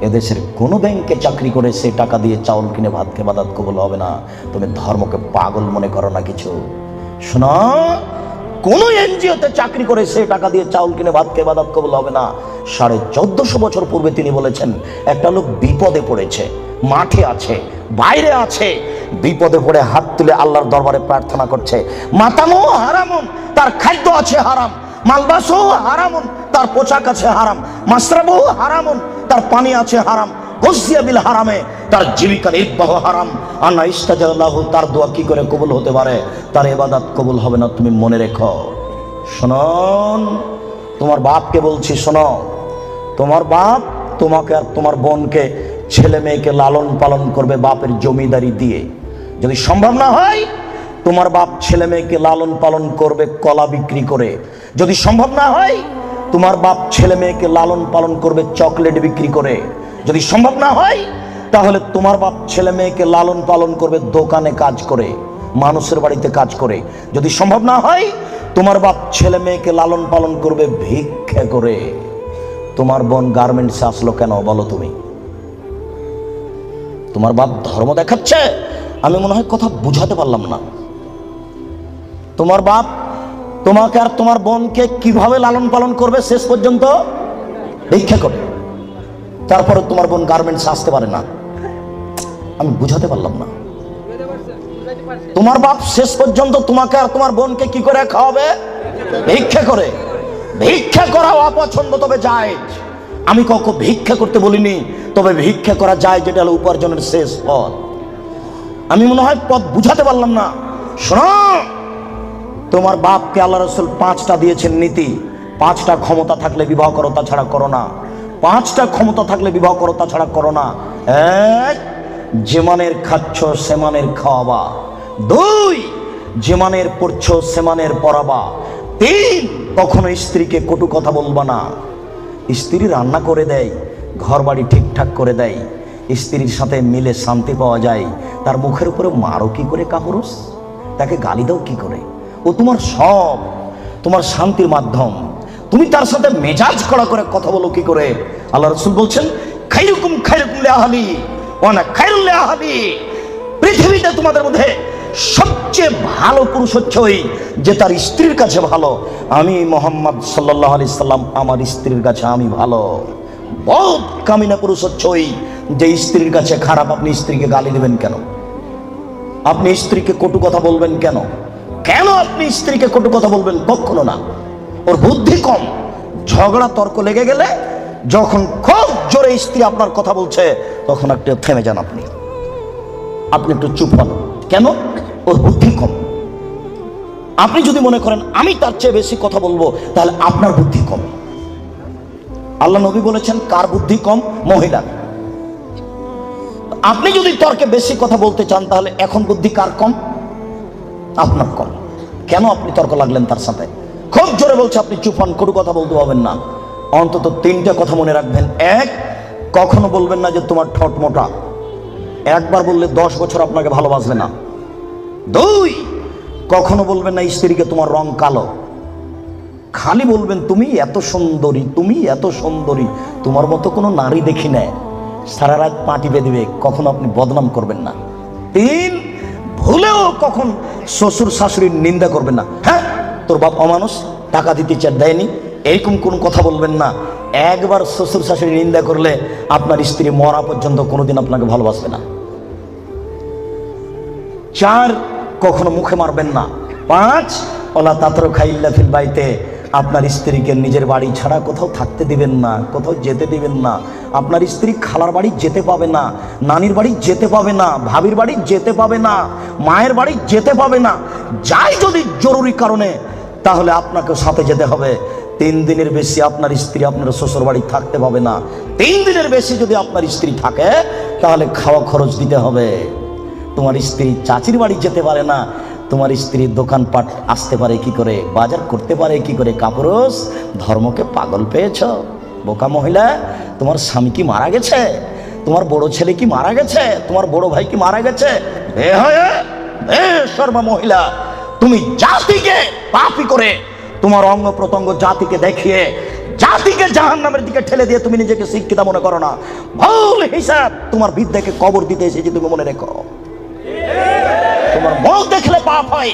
এদেশের কোন ব্যাংকে চাকরি করে সে টাকা দিয়ে চাউল কিনে ভাত খেয়ে ইবাদত কবুল হবে না। তুমি ধর্মকে পাগল মনে করো না কিছু। শোনো, কোন এনজিওতে চাকরি করে সে টাকা দিয়ে চাউল কিনে ভাত খেয়ে ইবাদত কবুল হবে না। 1450 বছর পূর্বে তিনি বলেছেন, একটা লোক বিপদে পড়েছে, মাঠে আছে, বাইরে আছে, বিপদে পড়ে হাত তুলে আল্লাহর দরবারে প্রার্থনা করছে। মাতামো হারামুন, তার খাদ্য আছে হারাম, মালবাসও হারামুন, তার পোশাক আছে হারাম, মাসরাবও হারামুন, তার পানি আছে হারাম, গসিয়া বিল হারামে, তার জীবিকা নির্বাহ হারাম। আনা ইস্তাজাল্লাহু, তার দোয়া কি করে কবুল হতে পারে? তার ইবাদত কবুল হবে না, তুমি মনে রেখো। শুনুন, তোমার বাপকে বলছি, শোনো, তোমার বাপ তোমাকে আর তোমার বোনকে, ছেলে মেয়েকে লালন পালন করবে বাপের জমিদারি দিয়ে। যদি সম্ভব না হয় তোমার বাপ ছেলে মেয়েকে লালন পালন করবে কলা বিক্রি করে। যদি সম্ভব না হয় তোমার বাপ ছেলে মেয়েকে লালন পালন করবে চকলেট বিক্রি করে। যদি সম্ভব না হয় তাহলে তোমার বাপ ছেলে মেয়েকে লালন পালন করবে দোকানে কাজ করে, মানুষের বাড়িতে কাজ করে। যদি সম্ভব না হয় তোমার বাপ ছেলে মেয়েকে লালন পালন করবে ভিক্ষা করে। তোমার বোন গার্মেন্টসে আসলো কেন বলো তুমি? তোমার বাপ ধর্ম দেখাচ্ছে? আমি মনে হয় কথা বুঝাতে পারলাম না। তোমার বাপ তোমাকে আর তোমার বোনকে কিভাবে লালন পালন করবে? শেষ পর্যন্ত ভিক্ষা করে। তারপরে তোমার বোন গার্মেন্টস আসতে পারে না। আমি বুঝাতে পারলাম না। তোমার বাপ শেষ পর্যন্ত তোমাকে আর তোমার বোনকে কি করে খাওয়াবে? ভিক্ষা করে। ভিক্ষা করা অপছন্দ, তবে যায়। আমি কাউকে ভিক্ষা করতে বলিনি, তবে ভিক্ষা করা যায়, যেটা হলো উপার্জনের শেষ পথ। আমি মনে হয় পথ বুঝাতে পারলাম না। শোনো, তোমার বাপকে আল্লাহ রাসূল 5টা দিয়েছেন নীতি। 5টা ক্ষমতা থাকলে বিবাহ করো, তাছাড়া করো না। 5টা ক্ষমতা থাকলে বিবাহ করো, তাছাড়া করো না। 1, যে মানের খাচ্ছ সে মানের খাওয়াবা। 2, যে মানের পড়ছ সে মানের পড়াবা। 3, কখনো স্ত্রীকে কটু কথা বলবা না। স্ত্রী রান্না করে দেয়, ঘর বাড়ি ঠিকঠাক করে দেয়, স্ত্রীর সাথে মিলে শান্তি পাওয়া যায়, তার মুখের উপরে মারো কি করে কাপুরুষ? তাকে গালি দাও কি করে? ও তোমার সব, তোমার শান্তির মাধ্যম। তুমি তার সাথে মেজাজ কড়া করে কথা বলো কি করে? আল্লাহ রাসূল বলছেন, খাইরুকুম খাইরুকুম লিআহলি ওয়া আনা খাইরুল লিআহলি। পৃথিবীতে তোমাদের মধ্যে সবচেয়ে ভালো পুরুষ হচ্ছে ওই যে তার স্ত্রীর কাছে ভালো। আমি মুহাম্মদ সাল্লাল্লাহু আলাইহি সাল্লাম, আমার স্ত্রীর কাছে আমি ভালো। বহুত কামিনা পুরুষ হচ্ছে ওই যে স্ত্রীর কাছে খারাপ। আপনি স্ত্রীকে গালি দেবেন কেন? আপনি স্ত্রীকে কটু কথা বলবেন কেন? কেন আপনি স্ত্রীকে কটু কথা বলবেন? কখনো না। ওর বুদ্ধি কম। ঝগড়া তর্ক লেগে গেলে যখন খুব জোরে স্ত্রী আপনার কথা বলছে তখন একটু থেমে যান, আপনি একটু চুপ হন। কেন? ওর বুদ্ধি কম। আপনি যদি মনে করেন আমি তার চেয়ে বেশি কথা বলবো, তাহলে আপনার বুদ্ধি কম। আল্লাহ নবী বলেছেন, কার বুদ্ধি কম? মহিলা। আপনি যদি তর্কে বেশি কথা বলতে চান তাহলে এখন বুদ্ধি কার কম? আপনার কম। কেন আপনি তর্ক লাগলেন তার সাথে? খুব জোরে বলছে আপনি চুপ হন, কটু কথা বলতে পারবেন না। অন্তত 3টা কথা মনে রাখবেন। 1, কখনো বলবেন না যে তোমার ঠোঁট মোটা। একবার বললে 10 বছর আপনাকে ভালোবাসবে না। 2, কখনো বলবেন না স্ত্রীকে তোমার রং কালো। খালি বলবেন তুমি এত সুন্দরী, তুমি এত সুন্দরী, তোমার মতো কোনো নারী দেখি না। সারা রাত পাটি বেঁধে কখনো আপনি বদনাম করবেন না। 3, ভুলেও কখন শ্বশুর শাশুড়ির নিন্দা করবেন না। হ্যাঁ, তোর বাপ অমানুষ, টাকা দিতে চার দেয়নি, এরকম কোন কথা বলবেন না। একবার শ্বশুর শাশুড়ি নিন্দা করলে আপনার স্ত্রী মরা পর্যন্ত কোনোদিন আপনাকে ভালোবাসবে না। 4, কখনো মুখে মারবেন না। 5, ওলা তাতর খাইল্লা ফিল বাইতে, আপনার স্ত্রীকে নিজের বাড়ি ছাড়া কোথাও থাকতে দিবেন না, কোথাও যেতে দিবেন না। আপনার স্ত্রী খালার বাড়ি যেতে পাবে না, নানির বাড়ি যেতে পাবে না, ভাবির বাড়ি যেতে পাবে না, মায়ের বাড়ি যেতে পাবে না। যাই যদি জরুরি কারণে, তাহলে আপনাকে সাথে যেতে হবে। 3 দিনের বেশি আপনার স্ত্রী আপনার শ্বশুর বাড়ি থাকতে পাবে না। 3 দিনের বেশি যদি আপনার স্ত্রী থাকে তাহলে খাওয়া খরচ দিতে হবে। তোমার স্ত্রী চাচির বাড়ি যেতে পারে না, তোমার স্ত্রী দোকানপাট আসতে পারে কি করে, বাজার করতে পারে কি করে? কাপুরুষ, ধর্মকে পাগল পেয়েছ? বোকা মহিলা, তোমার স্বামী কি মারা গেছে? তোমার বড় ছেলে কি মারা গেছে? তোমার বড় ভাই কি মারা গেছে? শর্মা মহিলা, তুমি জাতিকে পাপী করে, তোমার অঙ্গ প্রত্যঙ্গ জাতিকে দেখিয়ে জাতিকে জাহান্নামের দিকে ঠেলে দিয়ে তুমি নিজেকে শিক্ষিত মনে করো না। ভুল হিসাব, তোমার বিদ্যাকে কবর দিতে এসেছি, তুমি মনে রেখো। তোমার মুখ দেখলে পাপ হয়,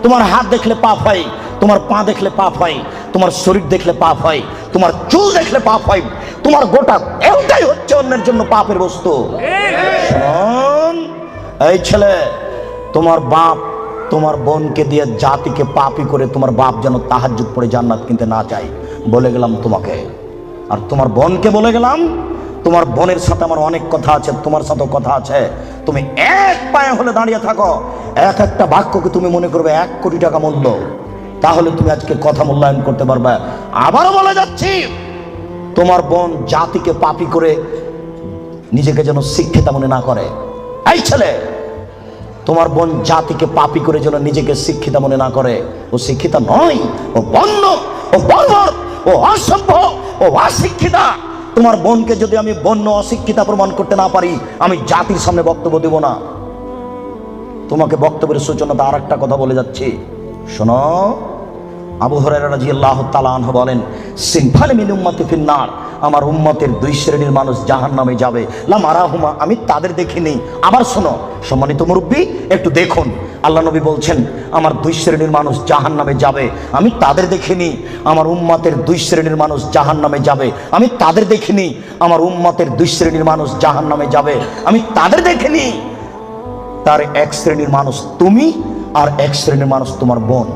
তোমার হাত দেখলে পাপ হয়, তোমার পা দেখলে পাপ হয়, তোমার শরীর দেখলে পাপ হয়, তোমার চুল দেখলে পাপ হয়, তোমার গোটা দেহটাই হচ্ছে অন্যের জন্য পাপের বস্তু। শোন এই ছেলে, তোমার বাপ তোমার বোনকে দিয়ে জাতিকে পাপী করে তোমার বাপ যেন তাহাজ্জুদ পড়ে জান্নাত কিনতে না চায়, বলে গেলাম তোমাকে। আর তোমার বোনকে বলে গেলাম, তোমার বোনের সাথে আমার অনেক কথা আছে, তোমার সাথেও কথা আছে। তুমি এক পায়ে হলে দাঁড়িয়ে থাকো, এক একটা বাক্যকে তুমি মনে করবে 1 কোটি টাকা মূল্য, তাহলে তুমি আজকে কথা মূল্যায়ন করতে পারবে। আবারও বলে যাচ্ছি, তোমার বোন জাতিকে পাপী করে নিজেকে যেন শিক্ষিতা মনে না করে। এই ছেলে, তোমার বোন জাতিকে পাপী করে যেন নিজেকে শিক্ষিতা মনে না করে। ও শিক্ষিতা নয়, ও বন্য, ও বর্বর, ও অসভ্য, ও অশিক্ষিতা। তোমার বোনকে যদি আমি বন্য অশিক্ষিতা প্রমাণ করতে না পারি, আমি জাতির সামনে বক্তব্য দেব না। তোমাকে বক্তব্যের সূচনাতে আর একটা কথা বলে যাচ্ছি, শোনো। আবু হুরায়রা রাদিয়াল্লাহু তাআলা আনহু বলেন, সিনফানি মিন উম্মতি ফিন্নার, আমার উম্মতের 2 শ্রেণীর মানুষ জাহান্নামে যাবে, লাম আরাহুমা, আমি তাদের দেখিনি। আবার শোনো সম্মানিত মুরব্বী, একটু দেখুন, আল্লাহ নবী বলছেন আমার 2 শ্রেণীর মানুষ জাহান্নামে যাবে, আমি তাদের দেখিনি। আমার উম্মতের 2 শ্রেণীর মানুষ জাহান্নামে যাবে, আমি তাদের দেখিনি। আমার উম্মতের 2 শ্রেণীর মানুষ জাহান্নামে যাবে, আমি তাদের দেখিনি। তার 1 শ্রেণীর মানুষ তুমি, আর 1 শ্রেণীর মানুষ তোমার বোন।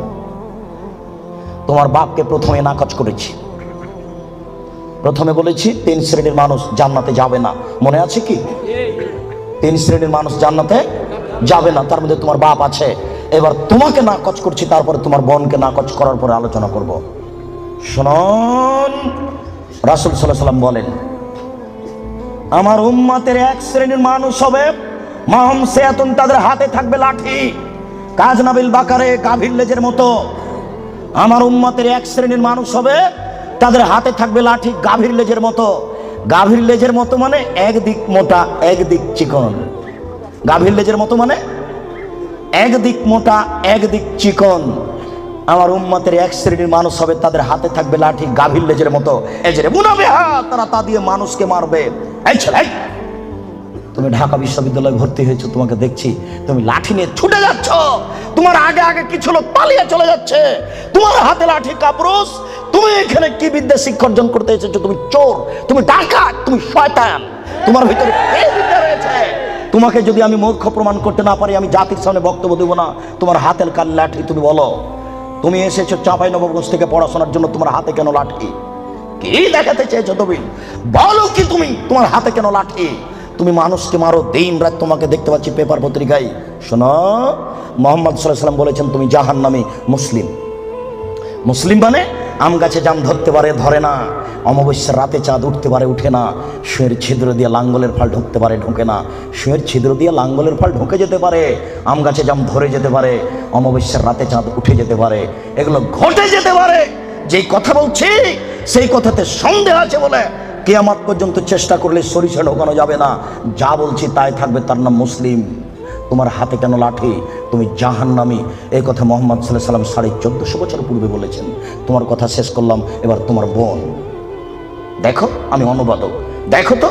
তোমার বাপকে প্রথমে নাকচ করেছি, প্রথমে বলেছি 3 শ্রেণীর মানুষ জান্নাতে যাবে না, মনে আছে কি? 3 শ্রেণীর মানুষ জান্নাতে যাবে না, তার মধ্যে তোমার বাপ আছে। এবার তোমাকে নাকচ করছি, তারপরে তোমার বোনকে নাকচ করার পরে আলোচনা করব। শুনুন, রাসূল সাল্লাল্লাহু আলাইহি ওয়াসাল্লাম বলেন, আমার উম্মতের 1 শ্রেণীর মানুষ হবে মাহুম সিয়াতুন, তাদের হাতে থাকবে লাঠি, কাজনাবিল বাকারে, গাভীর লেজের মতো। আমার উম্মতের 1 শ্রেণীর মানুষ হবে, তাদের হাতে থাকবে লাঠি, গাভীর লেজের মতো। গাভীর লেজের মতো মানে একদিক মোটা একদিক চিকন। গাভীর লেজের মতো মানে একদিক মোটা একদিক চিকন। আমার উম্মতের 1 শ্রেণীর মানুষ হবে, তাদের হাতে থাকবে লাঠি, গাভীর লেজের মতো। এজরে মুনাবিহা, তারা তা দিয়ে মানুষকে মারবে। এই ছেলে, তুমি ঢাকা বিশ্ববিদ্যালয়ে ভর্তি হয়েছো, তোমাকে দেখছি তুমি লাঠি নিয়ে ছুটে যাচ্ছ, তোমার আগে আগে কিছু লোক পালিয়ে চলে যাচ্ছে, তোমার হাতে লাঠি, কাপুরুষ। তুমি এখানে কি বিদ্যা শিক্ষা অর্জন করতে এসেছো? তুমি চোর, তুমি ডাকাত, তুমি শয়তান, তোমার ভিতরে কি বিদ্যা রয়েছে? তোমাকে যদি আমি মূর্খ প্রমাণ করতে না পারি, আমি জাতির সামনে বক্তব্য দেব না। তোমার হাতের কান লাঠি, তুমি বলো। তুমি এসেছো চাঁপাইনবাবগঞ্জ থেকে পড়াশোনার জন্য, তোমার হাতে কেন লাঠি? কি দেখাতে চেয়েছো তুমি? বলো কি তুমি, তোমার হাতে কেন লাঠি? তুমি মানুষকে মারো দিন রাত, তোমাকে দেখতে পাচ্ছি পেপার পত্রিকায়। শোনো, মুহাম্মদ সাল্লাল্লাহু আলাইহি ওয়াসাল্লাম বলেছেন তুমি জাহান্নামী মুসলিম। মুসলিম মানে আম গাছে জাম ধরতে পারে, ধরে না। অমাবস্যার রাতে চাঁদ উঠতে পারে, উঠে না। শুয়ের ছিদ্র দিয়ে লাঙ্গলের ফাল ঢুকতে পারে, ঢোকে না। শুয়ের ছিদ্র দিয়ে লাঙ্গলের ফাল ঢুকে যেতে পারে, আম গাছে জাম ধরে যেতে পারে, অমাবস্যার রাতে চাঁদ উঠে যেতে পারে, এগুলো ঘটে যেতে পারে। যেই কথা বলছি সেই কথাতে সন্দেহ আছে বলে কিয়ামত পর্যন্ত চেষ্টা করলে সরিষা ঢোকানো যাবে না। যা বলছি তাই থাকবে, তার নাম মুসলিম। তোমার হাতে কেন লাঠি, তুমি জাহান্নামী, এই কথা মুহাম্মদ সাল্লাল্লাহু আলাইহি সাল্লাম 1450 বছর পূর্বে বলেছেন। তোমার কথা শেষ করলাম, এবার তোমার বোন দেখো, আমি অনুবাদক। দেখো তো,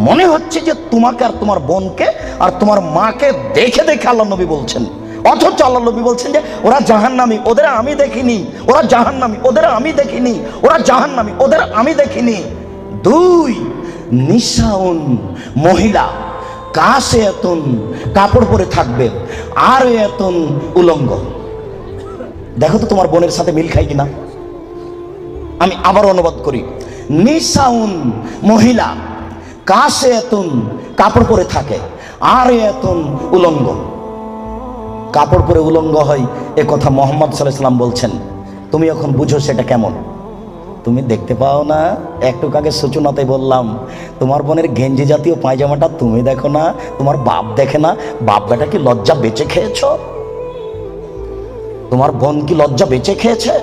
মনে হচ্ছে যে তোমাকে আর তোমার বোনকে আর তোমার মাকে দেখে দেখে আল্লাহ নবী বলছেন, অথচ আল্লাহ নবী বলছেন যে ওরা জাহান্নামী, ওদের আমি দেখিনি। ওরা জাহান্নামী, ওদের আমি দেখিনি। ওরা জাহান্নামী, ওদের আমি দেখিনি। 2, নিসাউন, মহিলা, কাছে এতন, কাপড় পরে থাকবে, আর এতন উলঙ্গ। দেখো তো তোমার বোনের সাথে মিল খাই কিনা। আমি আবার অনুবাদ করি। নিসাউন, মহিলা, কাছে এতন, কাপড় পরে থাকে, আর এতন উলঙ্গ। কাপড় পরে উলঙ্গ হয়, এ কথা মুহাম্মদ সাল্লাল্লাহু আলাইহি সাল্লাম বলছেন। তুমি এখন বুঝো সেটা কেমন। তুমি দেখতে পাও না, একটু আগে সূচনাতে বললাম, তোমার বোনের গেঞ্জি জাতীয় পায়জামাটা তুমি দেখো না, তোমার বাপ দেখে না। বাপ বেটা কি লজ্জা বেঁচে খেয়েছ? তোমার বোন কি লজ্জা বেঁচে খেয়েছে?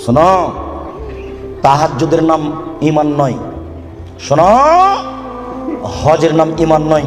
শোনো, তাহাজ্জুদের নাম ঈমান নয়। শোনো, হজের নাম ঈমান নয়,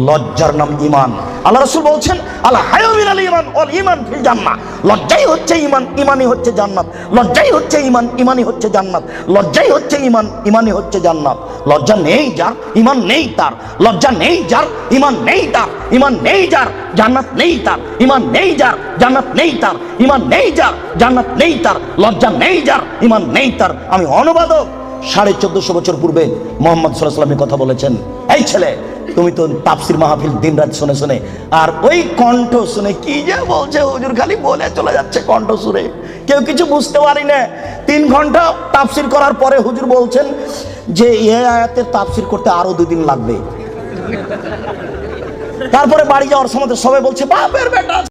লজ্জার নাম ঈমান। আল্লাহ রাসূল বলছেন, আল হায়া মিনাল ঈমান ওয়াল ঈমান ফিল জান্নাহ। লজ্জাই হচ্ছে ঈমান, ঈমানই হচ্ছে জান্নাত। লজ্জাই হচ্ছে ঈমান, ঈমানই হচ্ছে জান্নাত। লজ্জাই হচ্ছে ঈমান, ঈমানই হচ্ছে জান্নাত। লজ্জা নেই যার, ঈমান নেই তার। লজ্জা নেই যার, ঈমান নেই তার। ঈমান নেই যার, জান্নাত নেই তার। ঈমান নেই যার, জান্নাত নেই তার। ঈমান নেই যার, জান্নাত নেই তার। লজ্জা নেই যার, ঈমান নেই তার। আমি অনুবাদক। 1450 বছর পূর্বে মুহাম্মদ সাল্লাল্লাহু আলাইহি ওয়াসাল্লাম কথা বলেছেন। এই ছেলে, তুমি তো তাফসীর মাহফিল দিন রাত শুনে শুনে, আর ওই কণ্ঠ শুনে কি যে বলছে হুজুর, খালি বলে চলে যাচ্ছে কণ্ঠ সুরে, কেউ কিছু বুঝতে পারি না। 3 ঘন্টা তাফসীর করার পরে হুজুর বলছেন যে এই আয়াতের তাফসীর করতে আরো 2 দিন লাগবে। তারপরে বাড়ি যাওয়ার সময় সবাই বলছে, বাপের বেটা